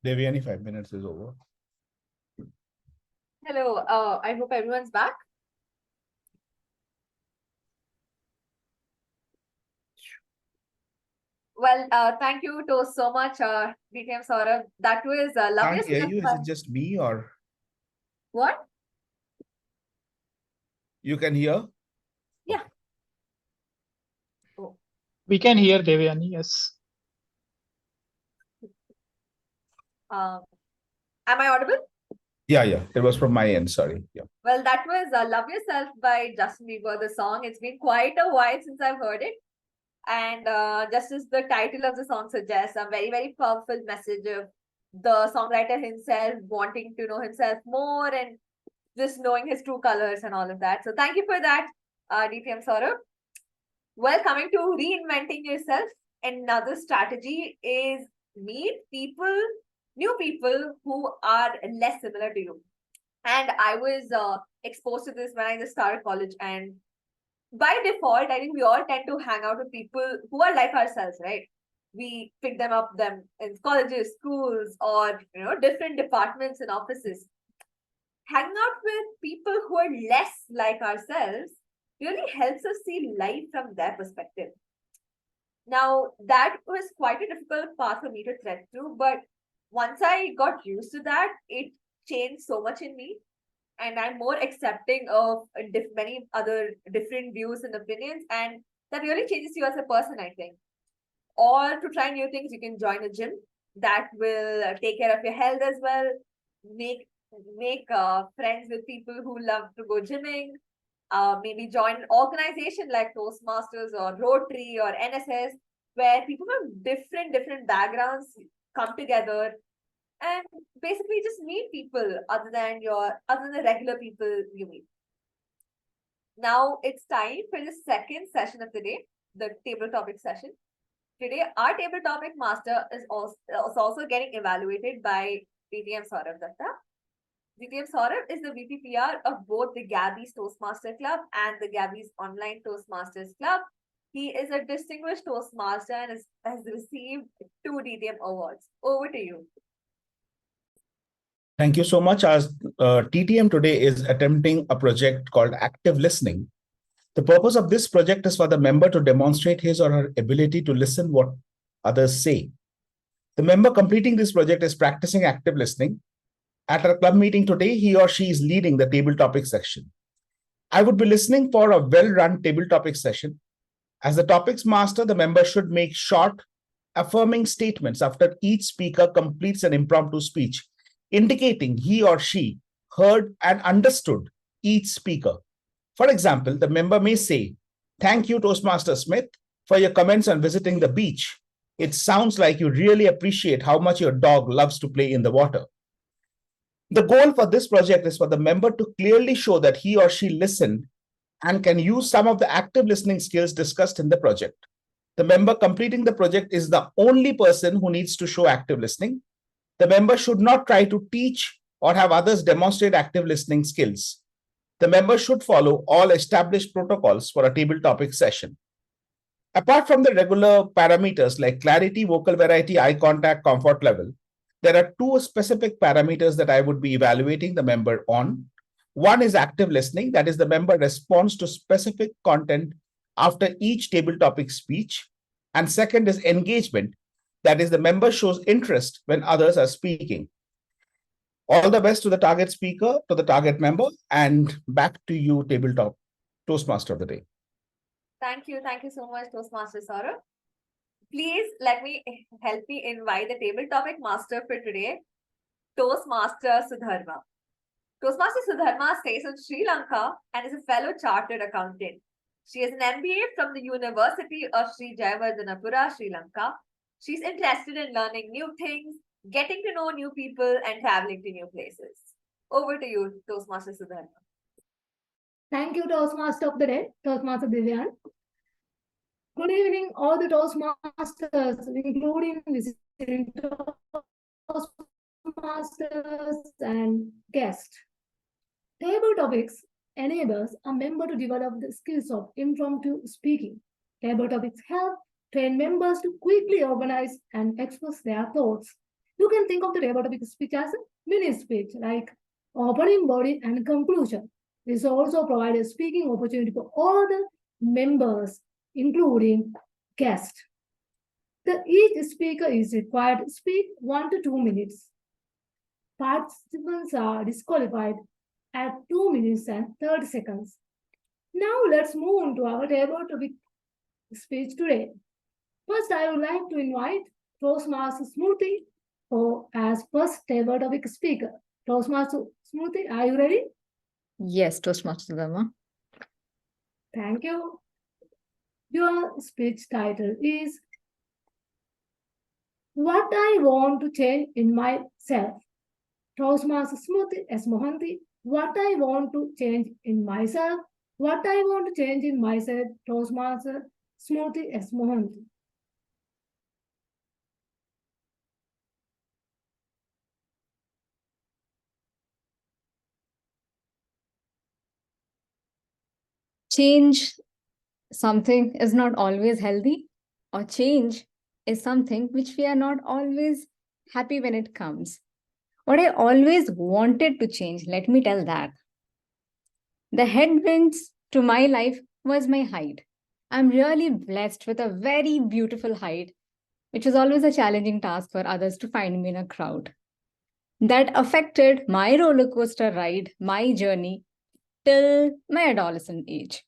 Devayani, 5 minutes is over.
Hello, I hope everyone's back. Well, thank you to so much, DTM Sourav. That was lovely.
Can't hear you. Is it just me or
What?
you can hear?
Yeah.
We can hear Devayani, yes.
Am I audible?
Yeah, it was from my end. Sorry. Yeah.
Well, that was Love Yourself by Justin Bieber, the song. It's been quite a while since I've heard it. And just as the title of the song suggests, a very, very powerful message of the songwriter himself wanting to know himself more and just knowing his true colors and all of that. So thank you for that, DTM Sourav. Well, coming to reinventing yourself, another strategy is meet people, new people who are less similar to you. And I was exposed to this when I just started college, and by default, I think we all tend to hang out with people who are like ourselves, right? We pick them up in colleges, schools, or different departments and offices. Hanging out with people who are less like ourselves really helps us see life from their perspective. Now, that was quite a difficult path for me to tread through, but once I got used to that, it changed so much in me, and I'm more accepting of many other different views and opinions, and that really changes you as a person, I think. Or to try new things, you can join a gym that will take care of your health as well. Make friends with people who love to go gymming. Maybe join an organization like Toastmasters or Rotary or NSS, where people from different backgrounds come together and basically just meet people other than the regular people you meet. Now it's time for the second session of the day, the table topic session. Today, our table topic master is also getting evaluated by DTM Sourav Dutta. DTM Sourav is the VPPR of both the Gabbys Toastmaster Club and the Gabbys Online Toastmasters Club. He is a distinguished Toastmaster and has received 2 DTM awards. Over to you.
Thank you so much. As TTM today is attempting a project called Active Listening. The purpose of this project is for the member to demonstrate his or her ability to listen what others say. The member completing this project is practicing active listening. At our club meeting today, he or she is leading the table topic section. I would be listening for a well-run table topic session. As the topics master, the member should make short, affirming statements after each speaker completes an impromptu speech, indicating he or she heard and understood each speaker. For example, the member may say, "Thank you, Toastmaster Smith, for your comments on visiting the beach. It sounds like you really appreciate how much your dog loves to play in the water." The goal for this project is for the member to clearly show that he or she listened and can use some of the active listening skills discussed in the project. The member completing the project is the only person who needs to show active listening. The member should not try to teach or have others demonstrate active listening skills. The member should follow all established protocols for a table topic session. Apart from the regular parameters like clarity, vocal variety, eye contact, comfort level, there are 2 specific parameters that I would be evaluating the member on. One is active listening, that is the member responds to specific content after each table topic speech. And second is engagement, that is the member shows interest when others are speaking. All the best to the target speaker, to the target member, and back to you, tabletop Toastmaster of the day.
Thank you so much, Toastmaster Sourav. Please let me invite the table topic master for today, Toastmaster Sudharma. Toastmaster Sudharma stays in Sri Lanka and is a fellow chartered accountant. She has an MBA from the University of Sri Jayawardhanapura, Sri Lanka. She's interested in learning new things, getting to know new people, and traveling to new places. Over to you, Toastmaster Sudharma.
Thank you, Toastmaster of the day, Toastmaster Devayani. Good evening, all the Toastmasters, including visiting Toastmasters and guests. Table topics enables a member to develop the skills of impromptu speaking. Table topics help train members to quickly organize and express their thoughts. You can think of the robotic speech as a mini speech, like opening body and conclusion. This also provides a speaking opportunity for all the members, including guests. Each speaker is required to speak 1 to 2 minutes. Participants are disqualified at 2 minutes and 30 seconds. Now let's move on to our robotic speech today. First, I would like to invite Toastmaster Smruti as first robotic speaker. Toastmaster Smruti, are you ready?
Yes, Toastmaster Sudharma.
Thank you. Your speech title is What I Want to Change in Myself. Toastmaster Smruti as Mohanty. What I want to change in myself. What I want to change in myself. Toastmaster Smruti as Mohanty.
Change something is not always healthy, or change is something which we are not always happy when it comes. What I always wanted to change, let me tell that. The headwinds to my life was my height. I'm really blessed with a very beautiful height, which was always a challenging task for others to find me in a crowd. That affected my roller coaster ride, my journey till my adolescent age.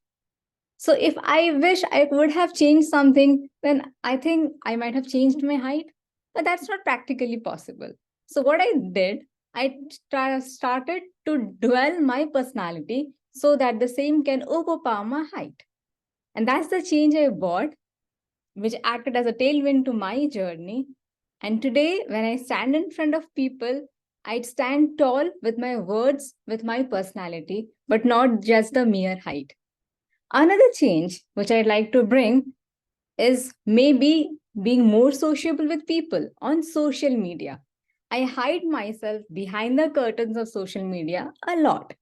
So if I wish I would have changed something, then I think I might have changed my height, but that's not practically possible. So what I did, I started to dwell my personality so that the same can overpower my height. And that's the change I brought, which acted as a tailwind to my journey. And today, when I stand in front of people, I stand tall with my words, with my personality, but not just the mere height. Another change which I'd like to bring is maybe being more sociable with people on social media. I hide myself behind the curtains of social media a lot.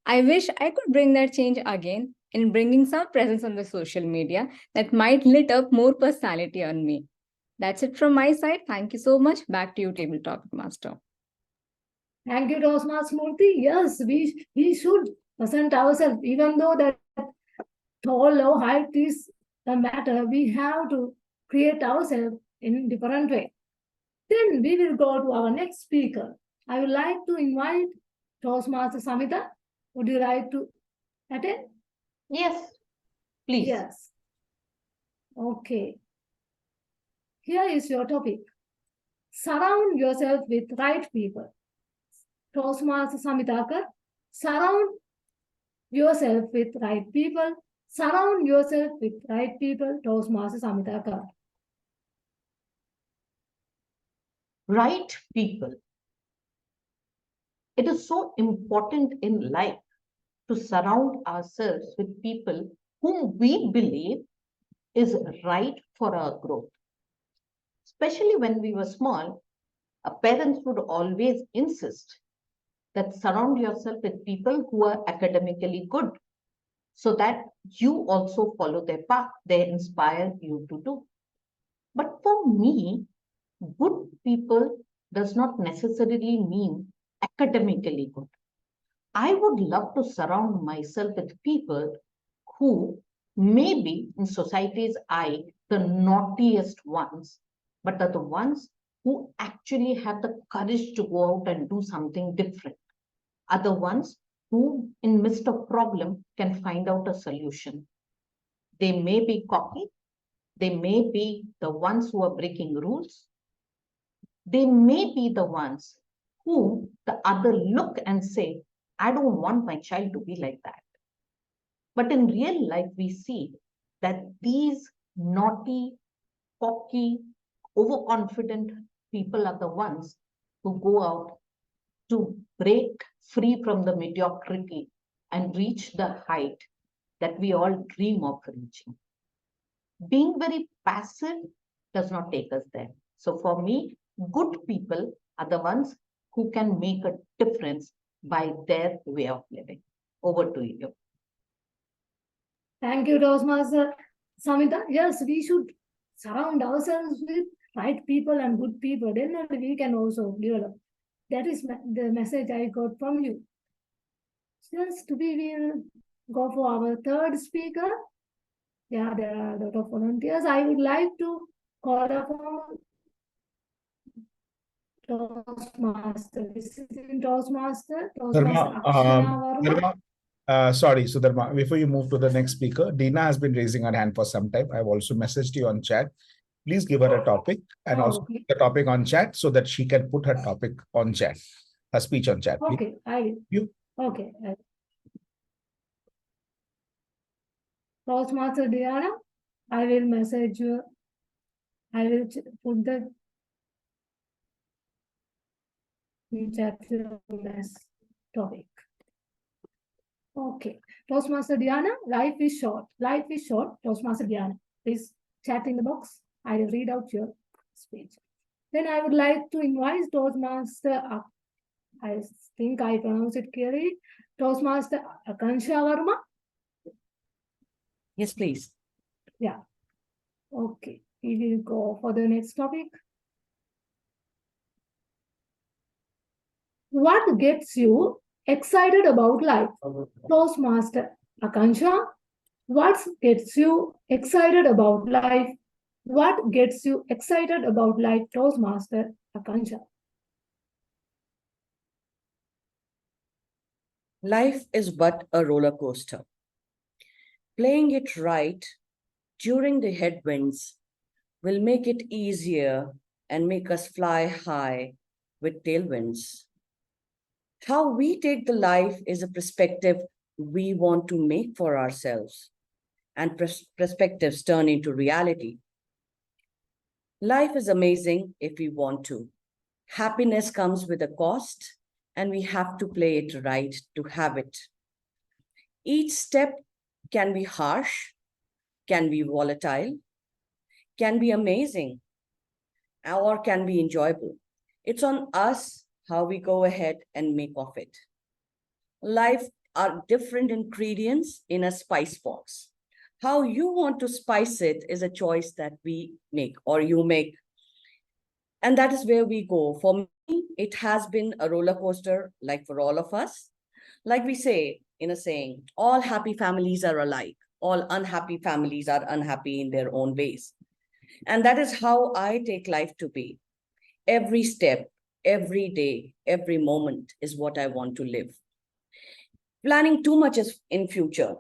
I wish I could bring that change again in bringing some presence on the social media that might lit up more personality on me. That's it from my side. Thank you so much. Back to you, Table Topic Master.
Thank you, Toastmaster Smruti. Yes, we should present ourselves, even though that tall or height is the matter, we have to create ourselves in different way. Then we will go to our next speaker. I would like to invite Toastmaster Samita. Would you like to attend?
Yes, please.
Yes. Okay. Here is your topic. Surround yourself with right people. Toastmaster Samita Kar. Surround yourself with right people. Surround yourself with right people. Toastmaster Samita Kar.
Right people. It is so important in life to surround ourselves with people whom we believe is right for our growth. Especially when we were small, our parents would always insist that surround yourself with people who are academically good so that you also follow their path. They inspire you to do. But for me, good people does not necessarily mean academically good. I would love to surround myself with people who may be in society's eye the naughtiest ones, but are the ones who actually have the courage to go out and do something different, are the ones who in midst of problem can find out a solution. They may be cocky, they may be the ones who are breaking rules, they may be the ones who the other look and say, I don't want my child to be like that. But in real life, we see that these naughty, cocky, overconfident people are the ones who go out to break free from the mediocrity and reach the height that we all dream of reaching. Being very passive does not take us there. So for me, good people are the ones who can make a difference by their way of living. Over to you.
Thank you, Toastmaster Samita. Yes, we should surround ourselves with right people and good people, then only we can also develop. That is the message I got from you. Just we will go for our third speaker. Yeah, there are a lot of volunteers. I would like to call upon Toastmaster. This is in Toastmaster. Toastmaster Akshay Verma.
Sorry, Sudharma, before you move to the next speaker, Dina has been raising her hand for some time. I've also messaged you on chat. Please give her a topic and also put the topic on chat so that she can put her topic on chat, her speech on chat. Please.
Okay, I will.
You.
Okay. Toastmaster Diana, I will message you. I will put the chat topic. Okay. Toastmaster Diana, life is short. Life is short. Toastmaster Diana, please chat in the box. I will read out your speech. Then I would like to invite Toastmaster, I think I pronounced it clearly, Toastmaster Akansha Verma.
Yes, please.
Yeah. Okay. We will go for the next topic. What gets you excited about life? Toastmaster Akansha. What gets you excited about life? What gets you excited about life? Toastmaster Akansha.
Life is but a roller coaster. Playing it right during the headwinds will make it easier and make us fly high with tailwinds. How we take the life is a perspective we want to make for ourselves, and perspectives turn into reality. Life is amazing if we want to. Happiness comes with a cost, and we have to play it right to have it. Each step can be harsh, can be volatile, can be amazing, or can be enjoyable. It's on us how we go ahead and make of it. Life are different ingredients in a spice box. How you want to spice it is a choice that we make or you make. And that is where we go. For me, it has been a roller coaster, like for all of us. Like we say in a saying, all happy families are alike. All unhappy families are unhappy in their own ways. And that is how I take life to be. Every step, every day, every moment is what I want to live. Planning too much is in future.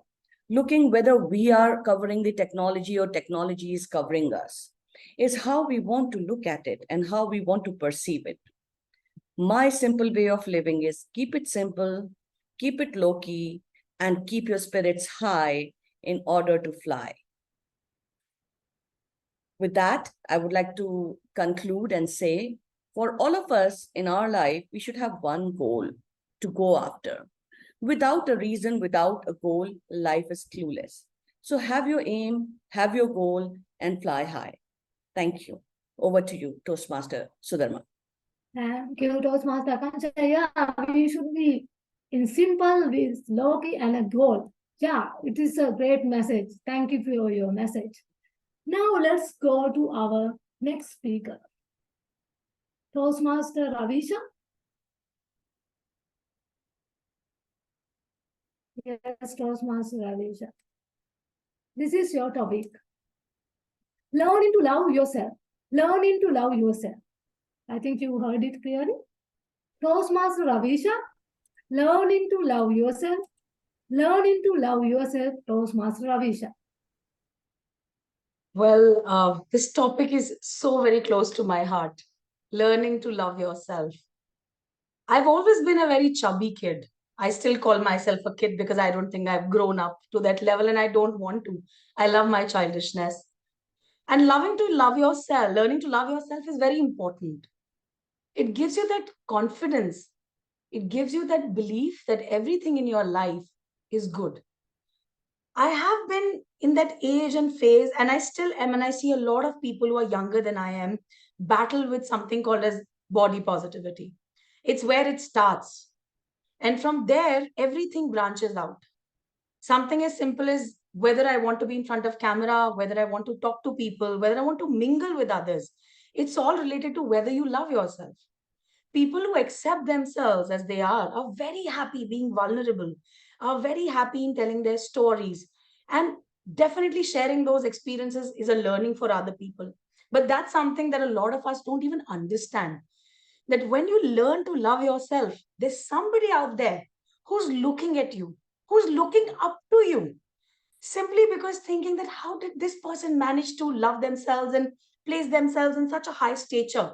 Looking whether we are covering the technology or technology is covering us is how we want to look at it and how we want to perceive it. My simple way of living is keep it simple, keep it low-key, and keep your spirits high in order to fly. With that, I would like to conclude and say, for all of us in our life, we should have one goal to go after. Without a reason, without a goal, life is clueless. So have your aim, have your goal, and fly high. Thank you. Over to you, Toastmaster Sudharma.
Thank you, Toastmaster Akansha. Yeah, we should be in simple with low-key and a goal. Yeah, it is a great message. Thank you for your message. Now let's go to our next speaker. Toastmaster Raviesha. Yes, Toastmaster Raviesha. This is your topic. Learning to love yourself. Learning to love yourself. I think you heard it clearly. Toastmaster Raviesha. Learning to love yourself. Learning to love yourself. Toastmaster Raviesha.
Well, this topic is so very close to my heart. Learning to love yourself. I've always been a very chubby kid. I still call myself a kid because I don't think I've grown up to that level and I don't want to. I love my childishness. And learning to love yourself is very important. It gives you that confidence. It gives you that belief that everything in your life is good. I have been in that age and phase, and I still am, and I see a lot of people who are younger than I am battle with something called as body positivity. It's where it starts. And from there, everything branches out. Something as simple as whether I want to be in front of camera, whether I want to talk to people, whether I want to mingle with others. It's all related to whether you love yourself. People who accept themselves as they are very happy being vulnerable, are very happy in telling their stories. And definitely sharing those experiences is a learning for other people. But that's something that a lot of us don't even understand. That when you learn to love yourself, there's somebody out there who's looking at you, who's looking up to you, simply because thinking that how did this person manage to love themselves and place themselves in such a high stature?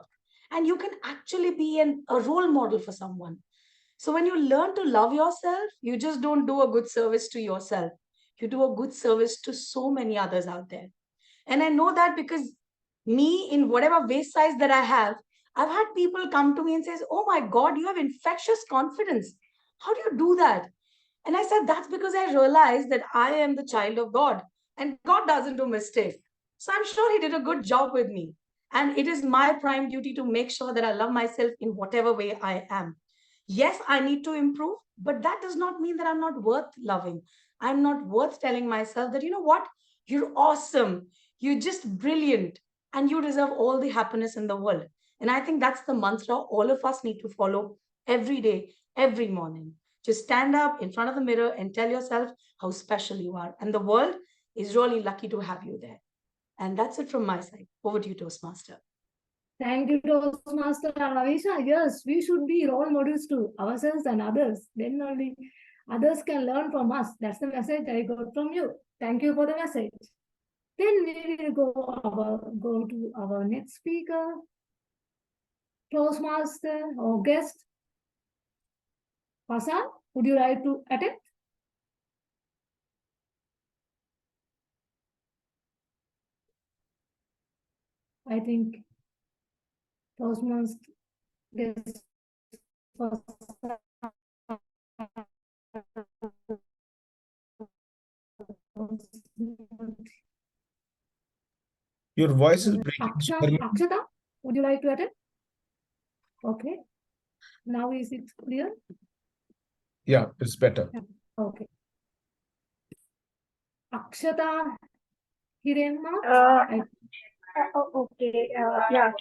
And you can actually be a role model for someone. So when you learn to love yourself, you just don't do a good service to yourself. You do a good service to so many others out there. And I know that because me, in whatever waist size that I have, I've had people come to me and says, "Oh my God, you have infectious confidence. How do you do that?" And I said, that's because I realized that I am the child of God and God doesn't do mistakes. So I'm sure He did a good job with me. And it is my prime duty to make sure that I love myself in whatever way I am. Yes, I need to improve, but that does not mean that I'm not worth loving. I'm not worth telling myself that, you know what, you're awesome, you're just brilliant, and you deserve all the happiness in the world. And I think that's the mantra all of us need to follow every day, every morning. Just stand up in front of the mirror and tell yourself how special you are. And the world is really lucky to have you there. And that's it from my side. Over to you, Toastmaster.
Thank you, Toastmaster Raviesha. Yes, we should be role models to ourselves and others. Then only others can learn from us. That's the message I got from you. Thank you for the message. Then we will go to our next speaker, Toastmaster or guest. Hasan, would you like to attempt? I think Toastmaster guest.
Your voice is breaking.
Akshata, would you like to attempt? Okay. Now is it clear?
Yeah, it's better.
Okay. Akshata Hirema?
Okay. Yeah.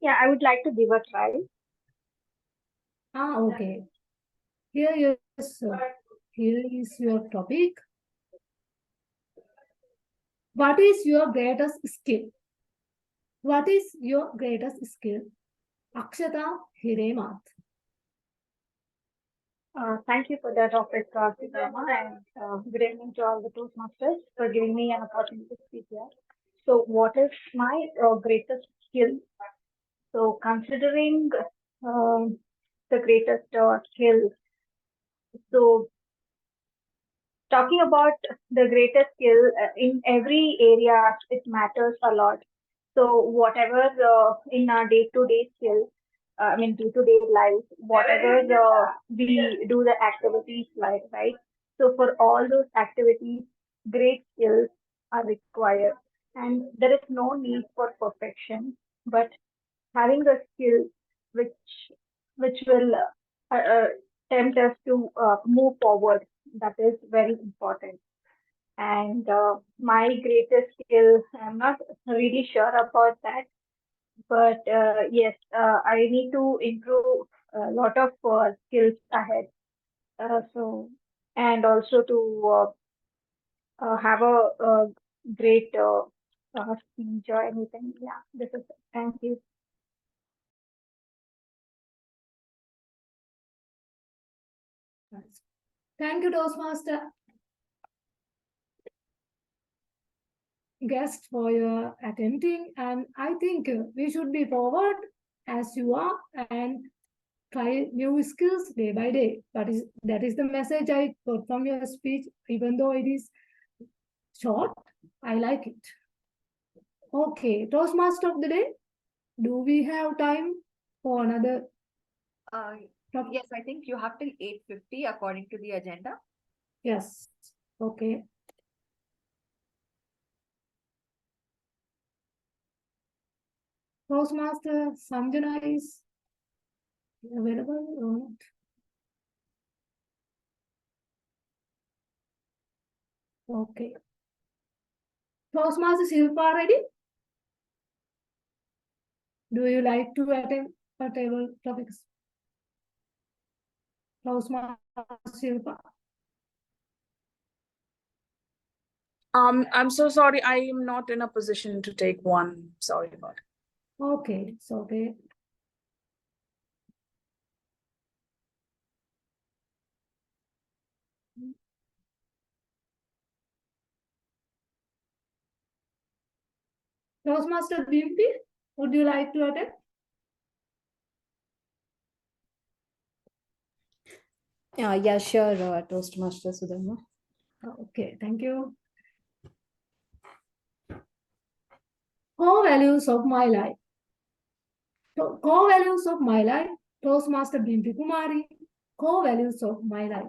Yeah, I would like to give a try.
Okay. Here is your topic. What is your greatest skill? What is your greatest skill? Akshata Hiremat.
Thank you for that topic, Sudharma, and good evening to all the Toastmasters for giving me an opportunity to speak here. So, what is my greatest skill? So, considering the greatest skill, so talking about the greatest skill in every area, it matters a lot. So, whatever in our day-to-day skill, I mean, day-to-day life, whatever we do the activities like, right? So for all those activities, great skills are required. And there is no need for perfection, but having the skill which will tempt us to move forward, that is very important. And my greatest skill, I'm not really sure about that, but yes, I need to improve a lot of skills ahead. So, and also to have a great speech or anything. Yeah, this is it. Thank you.
Thank you, Toastmaster guest, for your attempting. And I think we should be forward as you are and try new skills day by day. That is the message I got from your speech. Even though it is short, I like it. Okay, Toastmaster of the day. Do we have time for another?
Yes, I think you have till 8:50 according to the agenda.
Yes. Okay. Toastmaster Sanjana is available or not? Okay. Toastmaster Shilpa ready? Do you like to attend a table topics? Toastmaster Shilpa.
I'm so sorry. I am not in a position to take one. Sorry about it.
Okay, it's okay. Toastmaster Bimpy, would you like to attend?
Yeah, sure, Toastmaster Sudharma.
Okay, thank you. Core values of my life. Core values of my life. Toastmaster Bimpy Kumari. Core values of my life.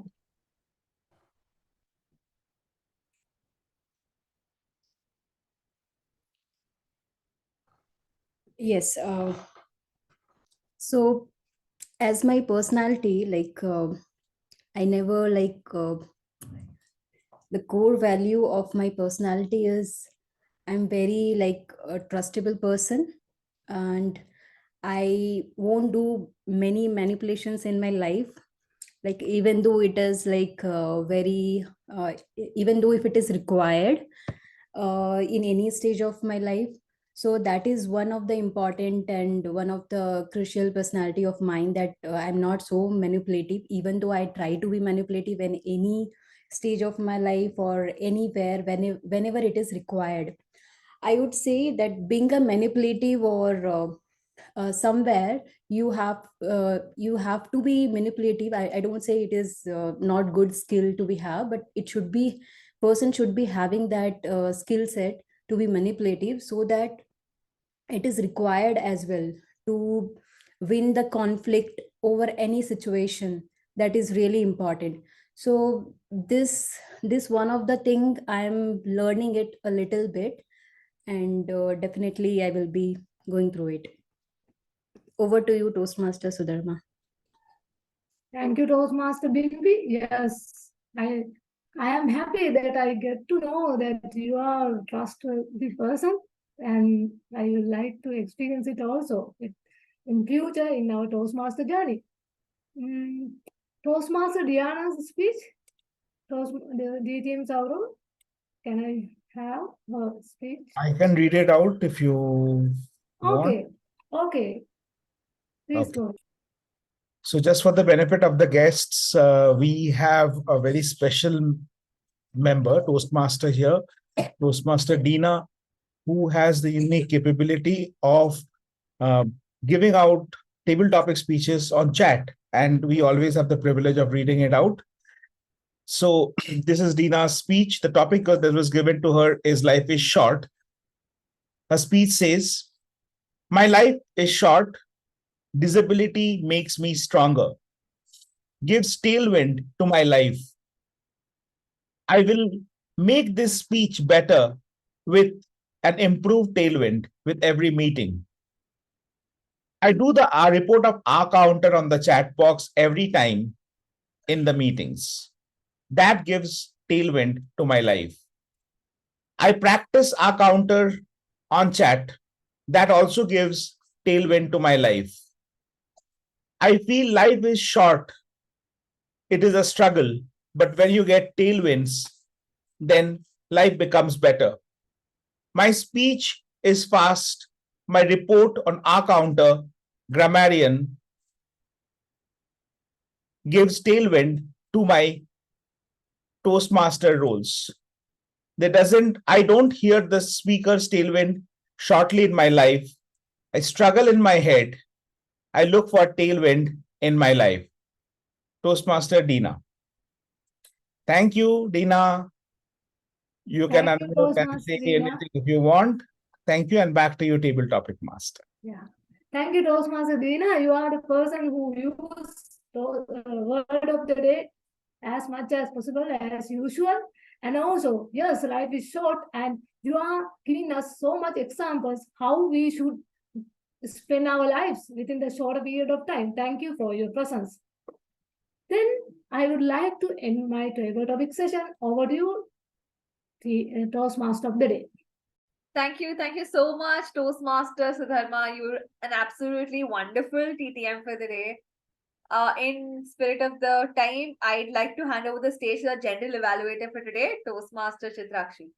Yes. So, as my personality, I never the core value of my personality is I'm very a trustable person, and I won't do many manipulations in my life. Like even though it is even though if it is required in any stage of my life. So that is one of the important and one of the crucial personality of mine, that I'm not so manipulative, even though I try to be manipulative in any stage of my life or anywhere whenever it is required. I would say that being a manipulative or somewhere you have to be manipulative. I don't say it is not good skill to be have, but it should be, person should be having that skill set to be manipulative, so that it is required as well to win the conflict over any situation. That is really important. So this one of the thing I'm learning it a little bit, and definitely I will be going through it. Over to you, Toastmaster Sudharma.
Thank you, Toastmaster Bimpy. Yes, I am happy that I get to know that you are a trustworthy person, and I would like to experience it also in future in our Toastmaster journey. Toastmaster Diana's speech. The DTM Sourav, can I have her speech?
I can read it out if you want.
Okay, okay. Please
Okay.
go.
So just for the benefit of the guests, we have a very special member, Toastmaster here, Toastmaster Deena, who has the unique capability of giving out table topic speeches on chat. And we always have the privilege of reading it out. So this is Deena's speech. The topic that was given to her is Life is Short. Her speech says, "My life is short. Disability makes me stronger. Gives tailwind to my life. I will make this speech better with an improved tailwind with every meeting. I do the report of R counter on the chat box every time in the meetings. That gives tailwind to my life. I practice R counter on chat. That also gives tailwind to my life. I feel life is short. It is a struggle, but when you get tailwinds, then life becomes better. My speech is fast. My report on R counter, Grammarian, gives tailwind to my Toastmaster roles. I don't hear the speaker's tailwind shortly in my life. I struggle in my head. I look for tailwind in my life. Toastmaster Deena. Thank you, Deena. You can
Thank you,
unmute and
Toastmaster
say
Deena.
anything if you want. Thank you, and back to you, table topic master.
Yeah. Thank you, Toastmaster Deena. You are the person who use the word of the day as much as possible as usual. And also, yes, life is short, and you are giving us so much examples how we should spend our lives within the shorter period of time. Thank you for your presence. Then I would like to end my table topic session. Over to you, the Toastmaster of the day.
Thank you so much, Toastmaster Sudharma. You're an absolutely wonderful TTM for the day. In spirit of the time, I'd like to hand over the stage to the general evaluator for today, Toastmaster Chitrakshi.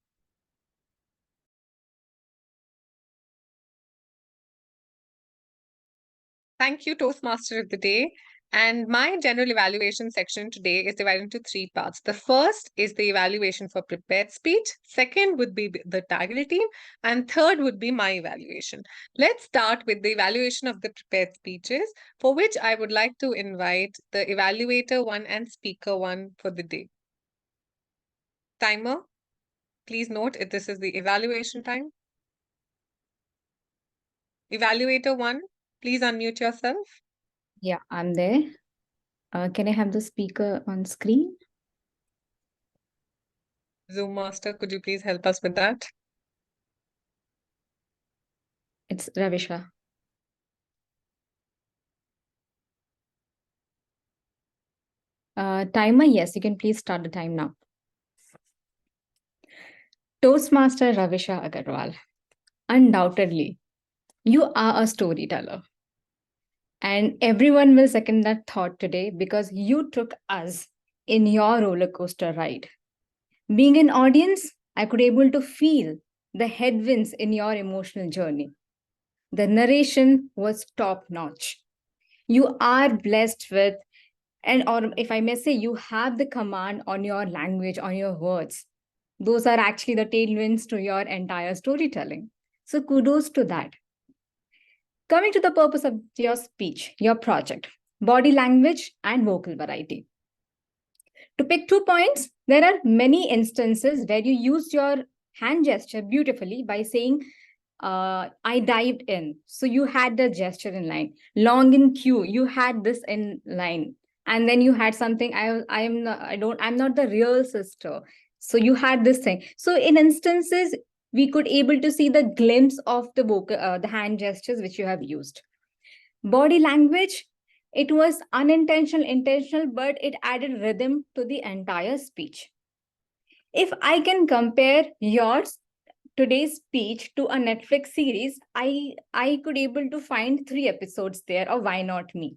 Thank you, Toastmaster of the Day. And my general evaluation section today is divided into three parts. The first is the evaluation for prepared speech. Second would be the target team. And third would be my evaluation. Let's start with the evaluation of the prepared speeches, for which I would like to invite the evaluator one and speaker one for the day. Timer, please note if this is the evaluation time. Evaluator one, please unmute yourself.
Yeah, I'm there. Can I have the speaker on screen?
Zoom Master, could you please help us with that?
It's Raviesha. Timer, yes, you can please start the time now. Toastmaster Raviesha Agarwal, undoubtedly, you are a storyteller. And everyone will second that thought today because you took us in your roller coaster ride. Being an audience, I could able to feel the headwinds in your emotional journey. The narration was top notch. You are blessed with, or if I may say, you have the command on your language, on your words. Those are actually the tailwinds to your entire storytelling. So kudos to that. Coming to the purpose of your speech, your project, body language and vocal variety. To pick 2 points, there are many instances where you used your hand gesture beautifully by saying, I dived in. So you had the gesture in line. Long in queue, you had this in line. And then you had something, I'm not the real sister. So you had this thing. So in instances, we could able to see the glimpse of the vocal, the hand gestures which you have used. Body language, it was unintentional, intentional, but it added rhythm to the entire speech. If I can compare yours today's speech to a Netflix series, I could able to find 3 episodes there of Why Not Me.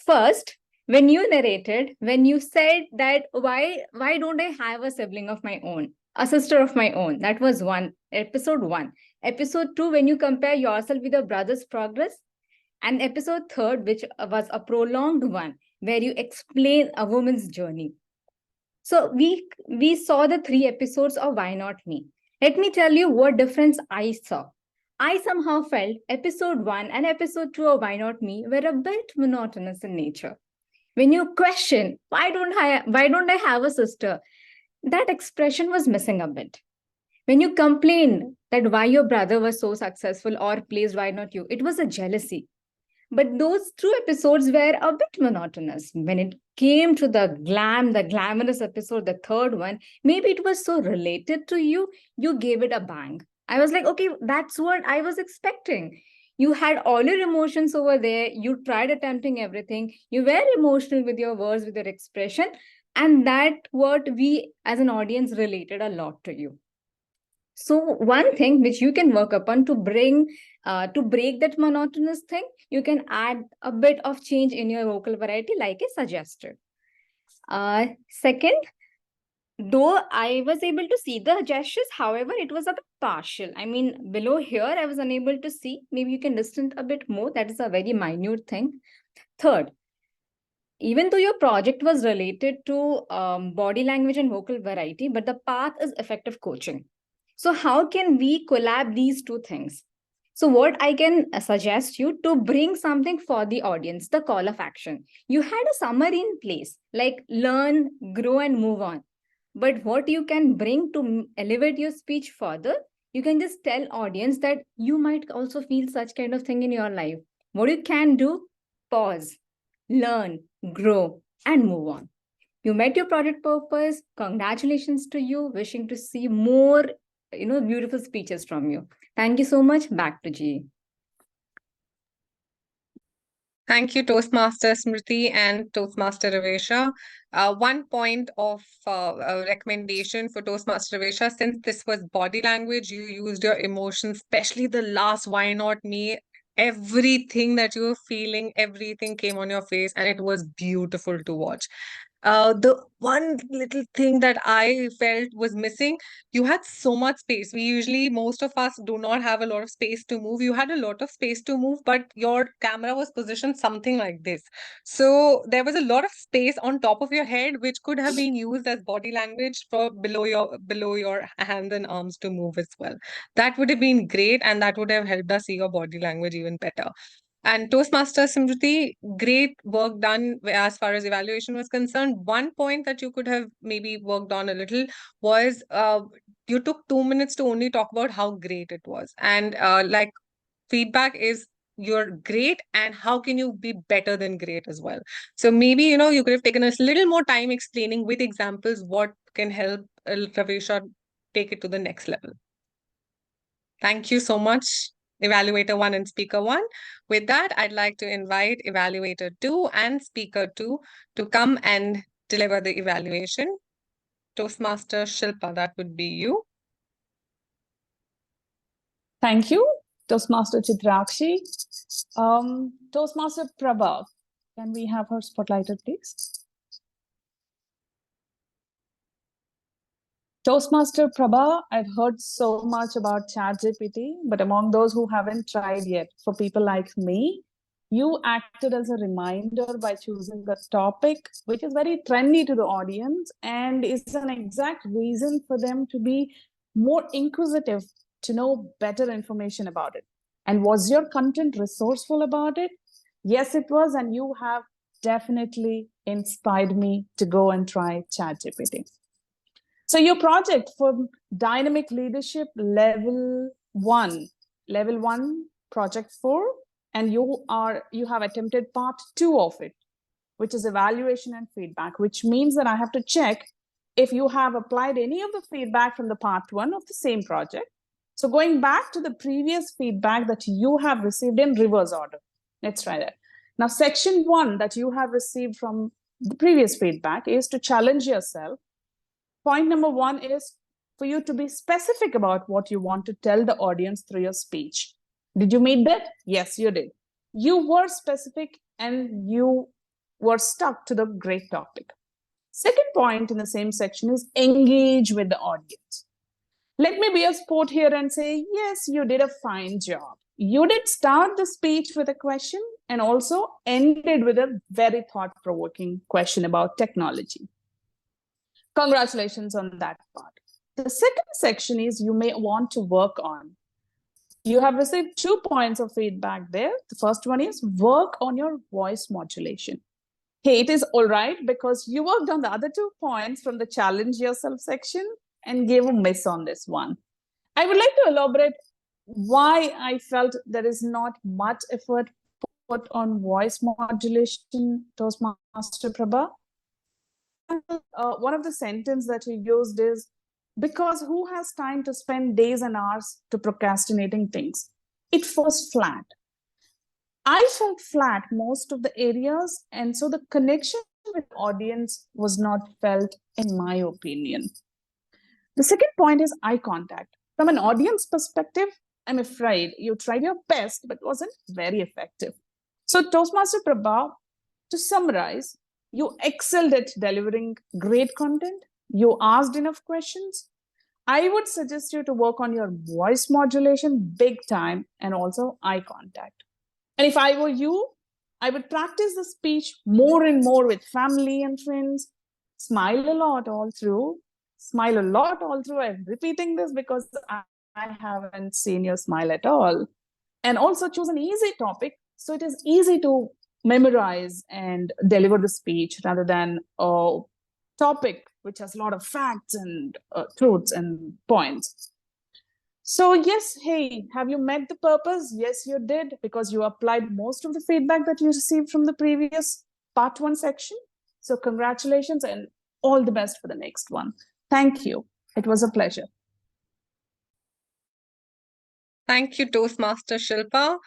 First, when you narrated, when you said that why don't I have a sibling of my own, a sister of my own, that was episode 1. Episode 2, when you compare yourself with your brother's progress, and episode 3, which was a prolonged one, where you explain a woman's journey. So we saw the 3 episodes of Why Not Me. Let me tell you what difference I saw. I somehow felt episode 1 and episode 2 of Why Not Me were a bit monotonous in nature. When you question, why don't I have a sister? That expression was missing a bit. When you complain that why your brother was so successful or placed, why not you? It was a jealousy. But those 2 episodes were a bit monotonous. When it came to the glamorous episode, the 3rd one, maybe it was so related to you, you gave it a bang. I was like, okay, that's what I was expecting. You had all your emotions over there. You tried attempting everything. You were emotional with your words, with your expression. And that what we as an audience related a lot to you. So one thing which you can work upon to break that monotonous thing, you can add a bit of change in your vocal variety like I suggested. Second, though I was able to see the gestures, however, it was a bit partial. I mean, below here, I was unable to see. Maybe you can distance a bit more. That is a very minute thing. Third, even though your project was related to body language and vocal variety, but the path is effective coaching. So how can we collab these 2 things? So what I can suggest you to bring something for the audience, the call of action. You had a summary in place, like learn, grow, and move on. But what you can bring to elevate your speech further, you can just tell audience that you might also feel such kind of thing in your life. What you can do, pause, learn, grow, and move on. You met your project purpose. Congratulations to you. Wishing to see more, beautiful speeches from you. Thank you so much. Back to G.
Thank you, Toastmaster Smruti and Toastmaster Raviesha. One point of recommendation for Toastmaster Raviesha, since this was body language, you used your emotions, especially the last "why not me?" Everything that you were feeling, everything came on your face, and it was beautiful to watch. The one little thing that I felt was missing, you had so much space. Most of us do not have a lot of space to move. You had a lot of space to move, but your camera was positioned something like this. So there was a lot of space on top of your head, which could have been used as body language for below your hands and arms to move as well. That would have been great, and that would have helped us see your body language even better. And Toastmaster Smruti, great work done as far as evaluation was concerned. One point that you could have maybe worked on a little was you took 2 minutes to only talk about how great it was. And like feedback is you're great, and how can you be better than great as well. So maybe, you could have taken a little more time explaining with examples what can help Raviesha take it to the next level. Thank you so much, Evaluator 1 and Speaker 1. With that, I'd like to invite Evaluator 2 and Speaker 2 to come and deliver the evaluation. Toastmaster Shilpa, that would be you.
Thank you, Toastmaster Chitrakshi. Toastmaster Prabha, can we have her spotlighted, please? Toastmaster Prabha, I've heard so much about ChatGPT, but among those who haven't tried yet, for people like me, you acted as a reminder by choosing the topic, which is very trendy to the audience and is an exact reason for them to be more inquisitive, to know better information about it. And was your content resourceful about it? Yes, it was, and you have definitely inspired me to go and try ChatGPT. So your project for Dynamic Leadership Level 1, Project 4, and you have attempted part 2 of it, which is evaluation and feedback, which means that I have to check if you have applied any of the feedback from the part 1 of the same project. So going back to the previous feedback that you have received in reverse order. Let's try that. Now, section 1 that you have received from the previous feedback is to challenge yourself. Point number 1 is for you to be specific about what you want to tell the audience through your speech. Did you meet that? Yes, you did. You were specific and you were stuck to the great topic. Second point in the same section is engage with the audience. Let me be a sport here and say, yes, you did a fine job. You did start the speech with a question and also ended with a very thought-provoking question about technology. Congratulations on that part. The second section is you may want to work on. You have received 2 points of feedback there. The first one is work on your voice modulation. Hey, it is all right because you worked on the other 2 points from the challenge yourself section and gave a miss on this one. I would like to elaborate why I felt there is not much effort put on voice modulation, Toastmaster Prabha. One of the sentences that he used is, because who has time to spend days and hours to procrastinating things? It was flat. I felt flat most of the areas, and so the connection with the audience was not felt, in my opinion. The second point is eye contact. From an audience perspective, I'm afraid you tried your best, but wasn't very effective. So Toastmaster Prabha, to summarize, you excelled at delivering great content. You asked enough questions. I would suggest you to work on your voice modulation big time and also eye contact. And if I were you, I would practice the speech more and more with family and friends. Smile a lot all through. Smile a lot all through. I'm repeating this because I haven't seen you smile at all. And also choose an easy topic so it is easy to memorize and deliver the speech rather than a topic which has a lot of facts and truths and points. So yes, hey, have you met the purpose? Yes, you did, because you applied most of the feedback that you received from the previous part 1 section. So congratulations and all the best for the next one. Thank you. It was a pleasure.
Thank you, Toastmaster Shilpa.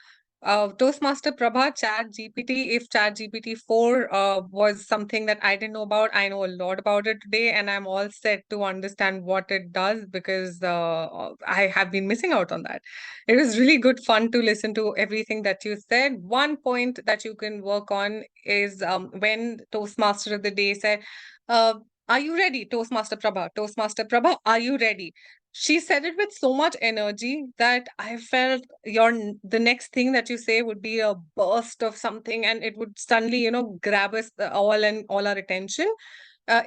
Toastmaster Prabha, Chat GPT, if Chat GPT 4 was something that I didn't know about, I know a lot about it today, and I'm all set to understand what it does because I have been missing out on that. It was really good fun to listen to everything that you said. One point that you can work on is when Toastmaster of the Day said, uh, are you ready, Toastmaster Prabha? Toastmaster Prabha, are you ready? She said it with so much energy that I felt the next thing that you say would be a burst of something, and it would suddenly, grab us all and all our attention.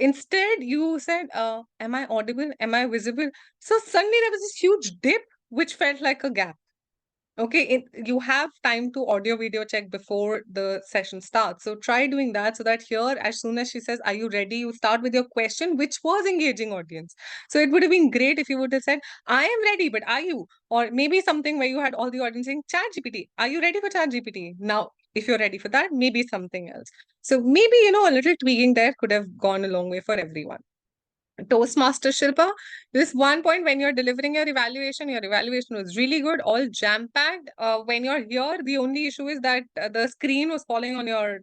Instead, you said, "Am I audible? Am I visible?" So suddenly there was this huge dip, which felt like a gap. Okay, you have time to audio video check before the session starts. So try doing that so that here, as soon as she says, are you ready? You start with your question, which was engaging audience. So it would have been great if you would have said, I am ready, but are you? Or maybe something where you had all the audience saying, Chat GPT, are you ready for Chat GPT? Now, if you're ready for that, maybe something else. So maybe, a little tweaking there could have gone a long way for everyone. Toastmaster Shilpa, this one point when you're delivering your evaluation was really good, all jam-packed. When you're here, the only issue is that the screen was falling on your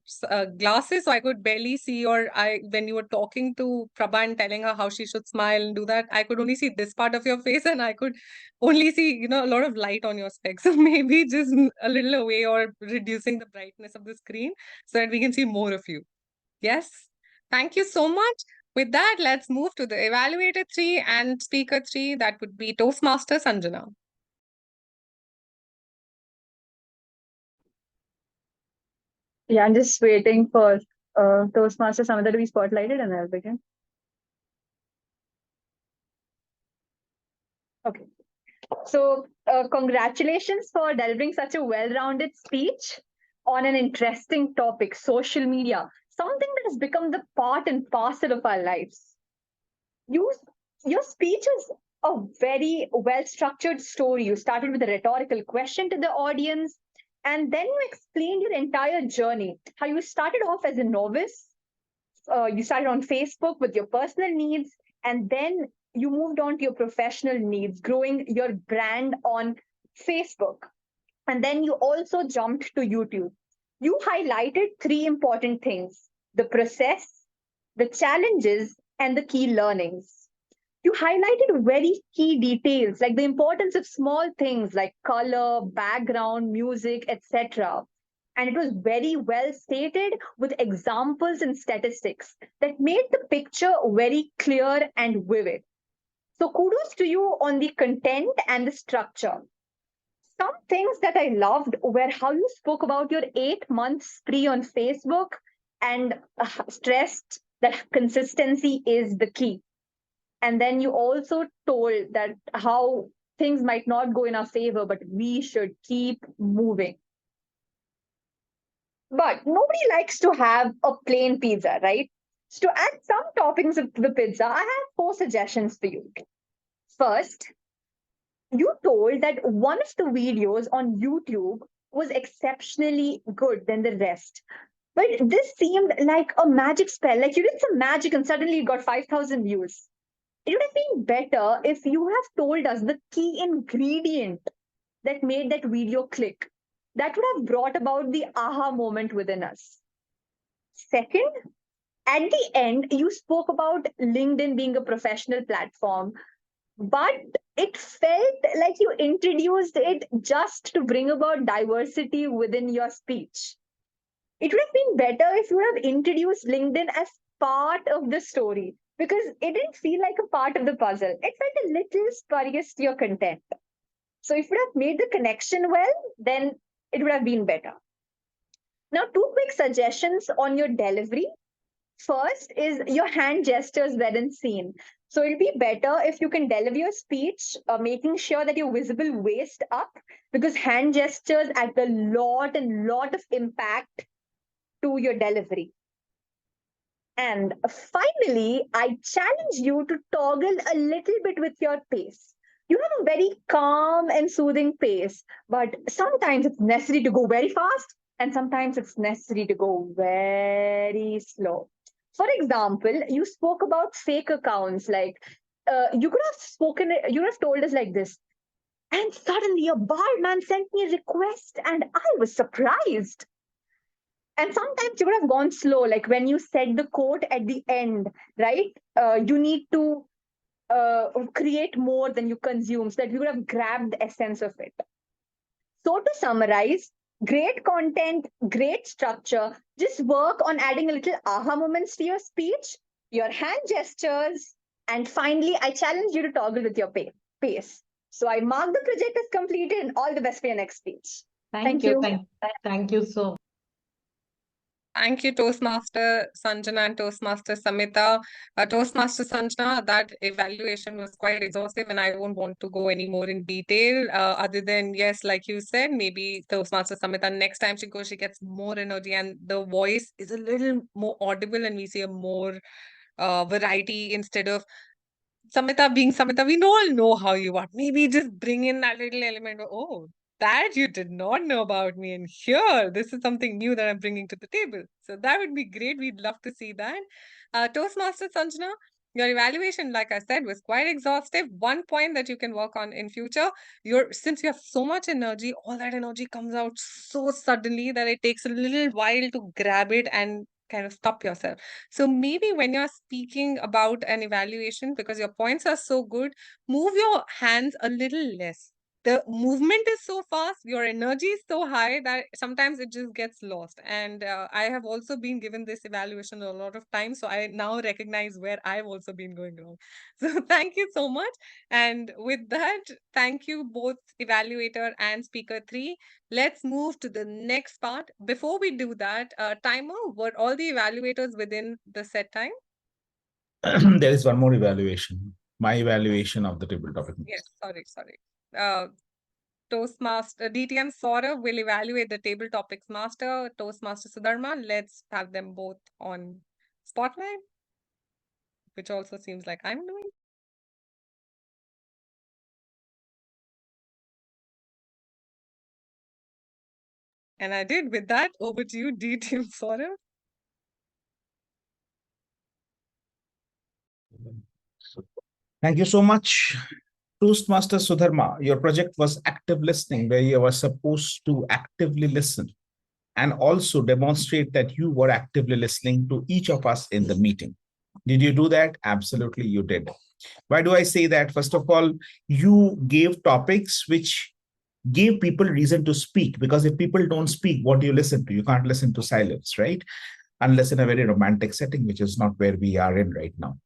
glasses, so I could barely see when you were talking to Prabha and telling her how she should smile and do that, I could only see this part of your face and I could only see, a lot of light on your specs. So maybe just a little away or reducing the brightness of the screen so that we can see more of you. Yes. Thank you so much. With that, let's move to the Evaluator 3 and Speaker 3. That would be Toastmaster Sanjana.
Yeah, I'm just waiting for Toastmaster Samita to be spotlighted and I'll begin. Okay. So congratulations for delivering such a well-rounded speech on an interesting topic, social media, something that has become the part and parcel of our lives. Your speech is a very well-structured story. You started with a rhetorical question to the audience, and then you explained your entire journey, how you started off as a novice, you started on Facebook with your personal needs, and then you moved on to your professional needs, growing your brand on Facebook. And then you also jumped to YouTube. You highlighted three important things: the process, the challenges, and the key learnings. You highlighted very key details like the importance of small things like color, background, music, etc. And it was very well stated with examples and statistics that made the picture very clear and vivid. So kudos to you on the content and the structure. Some things that I loved were how you spoke about your 8 month spree on Facebook and stressed that consistency is the key. And then you also told that how things might not go in our favor, but we should keep moving. But nobody likes to have a plain pizza, right? So to add some toppings to the pizza, I have 4 suggestions for you. First, you told that one of the videos on YouTube was exceptionally good than the rest. But this seemed like a magic spell, like you did some magic and suddenly you got 5,000 views. It would have been better if you have told us the key ingredient that made that video click. That would have brought about the aha moment within us. Second, at the end, you spoke about LinkedIn being a professional platform, but it felt like you introduced it just to bring about diversity within your speech. It would have been better if you would have introduced LinkedIn as part of the story because it didn't feel like a part of the puzzle. It felt a little spurious to your content. So if you would have made the connection well, then it would have been better. Now, 2 quick suggestions on your delivery. First is your hand gestures weren't seen. So it'll be better if you can deliver your speech, making sure that your visible waist up, because hand gestures add a lot of impact to your delivery. And finally, I challenge you to toggle a little bit with your pace. You have a very calm and soothing pace, but sometimes it's necessary to go very fast and sometimes it's necessary to go very slow. For example, you spoke about fake accounts. Like you could have told us like this: And suddenly a barman sent me a request and I was surprised. And sometimes you would have gone slow, like when you said the quote at the end, right? You need to create more than you consume, so that we would have grabbed the essence of it. So to summarize, great content, great structure, just work on adding a little aha moments to your speech, your hand gestures, and finally, I challenge you to toggle with your pace. So I mark the project as completed and all the best for your next speech. Thank you.
Thank you so much.
Thank you, Toastmaster Sanjana and Toastmaster Samita. Toastmaster Sanjana, that evaluation was quite exhaustive, and I won't want to go any more in detail. Other than, yes, like you said, maybe Toastmaster Samita, next time she goes, she gets more energy, and the voice is a little more audible, and we see a more variety instead of Samita being Samita. We all know how you are. Maybe just bring in that little element of, oh, that you did not know about me. And here, this is something new that I'm bringing to the table. So that would be great. We'd love to see that. Toastmaster Sanjana, your evaluation, like I said, was quite exhaustive. One point that you can work on in future, since you have so much energy, all that energy comes out so suddenly that it takes a little while to grab it and kind of stop yourself. So maybe when you're speaking about an evaluation, because your points are so good, move your hands a little less. The movement is so fast, your energy is so high that sometimes it just gets lost. And I have also been given this evaluation a lot of times, so I now recognize where I've also been going wrong. So thank you so much. And with that, thank you both evaluator and speaker 3. Let's move to the next part. Before we do that, timer, were all the evaluators within the set time?
There is one more evaluation. My evaluation of the table topic.
Yes, sorry. Toastmaster DTM Sourav will evaluate the table topics master, Toastmaster Sudharma. Let's have them both on spotlight, which also seems like I'm doing. And I did. With that, over to you, DTM Sourav.
Thank you so much. Toastmaster Sudharma, your project was active listening, where you were supposed to actively listen and also demonstrate that you were actively listening to each of us in the meeting. Did you do that? Absolutely, you did. Why do I say that? First of all, you gave topics which gave people reason to speak, because if people don't speak, what do you listen to? You can't listen to silence, right? Unless in a very romantic setting, which is not where we are in right now.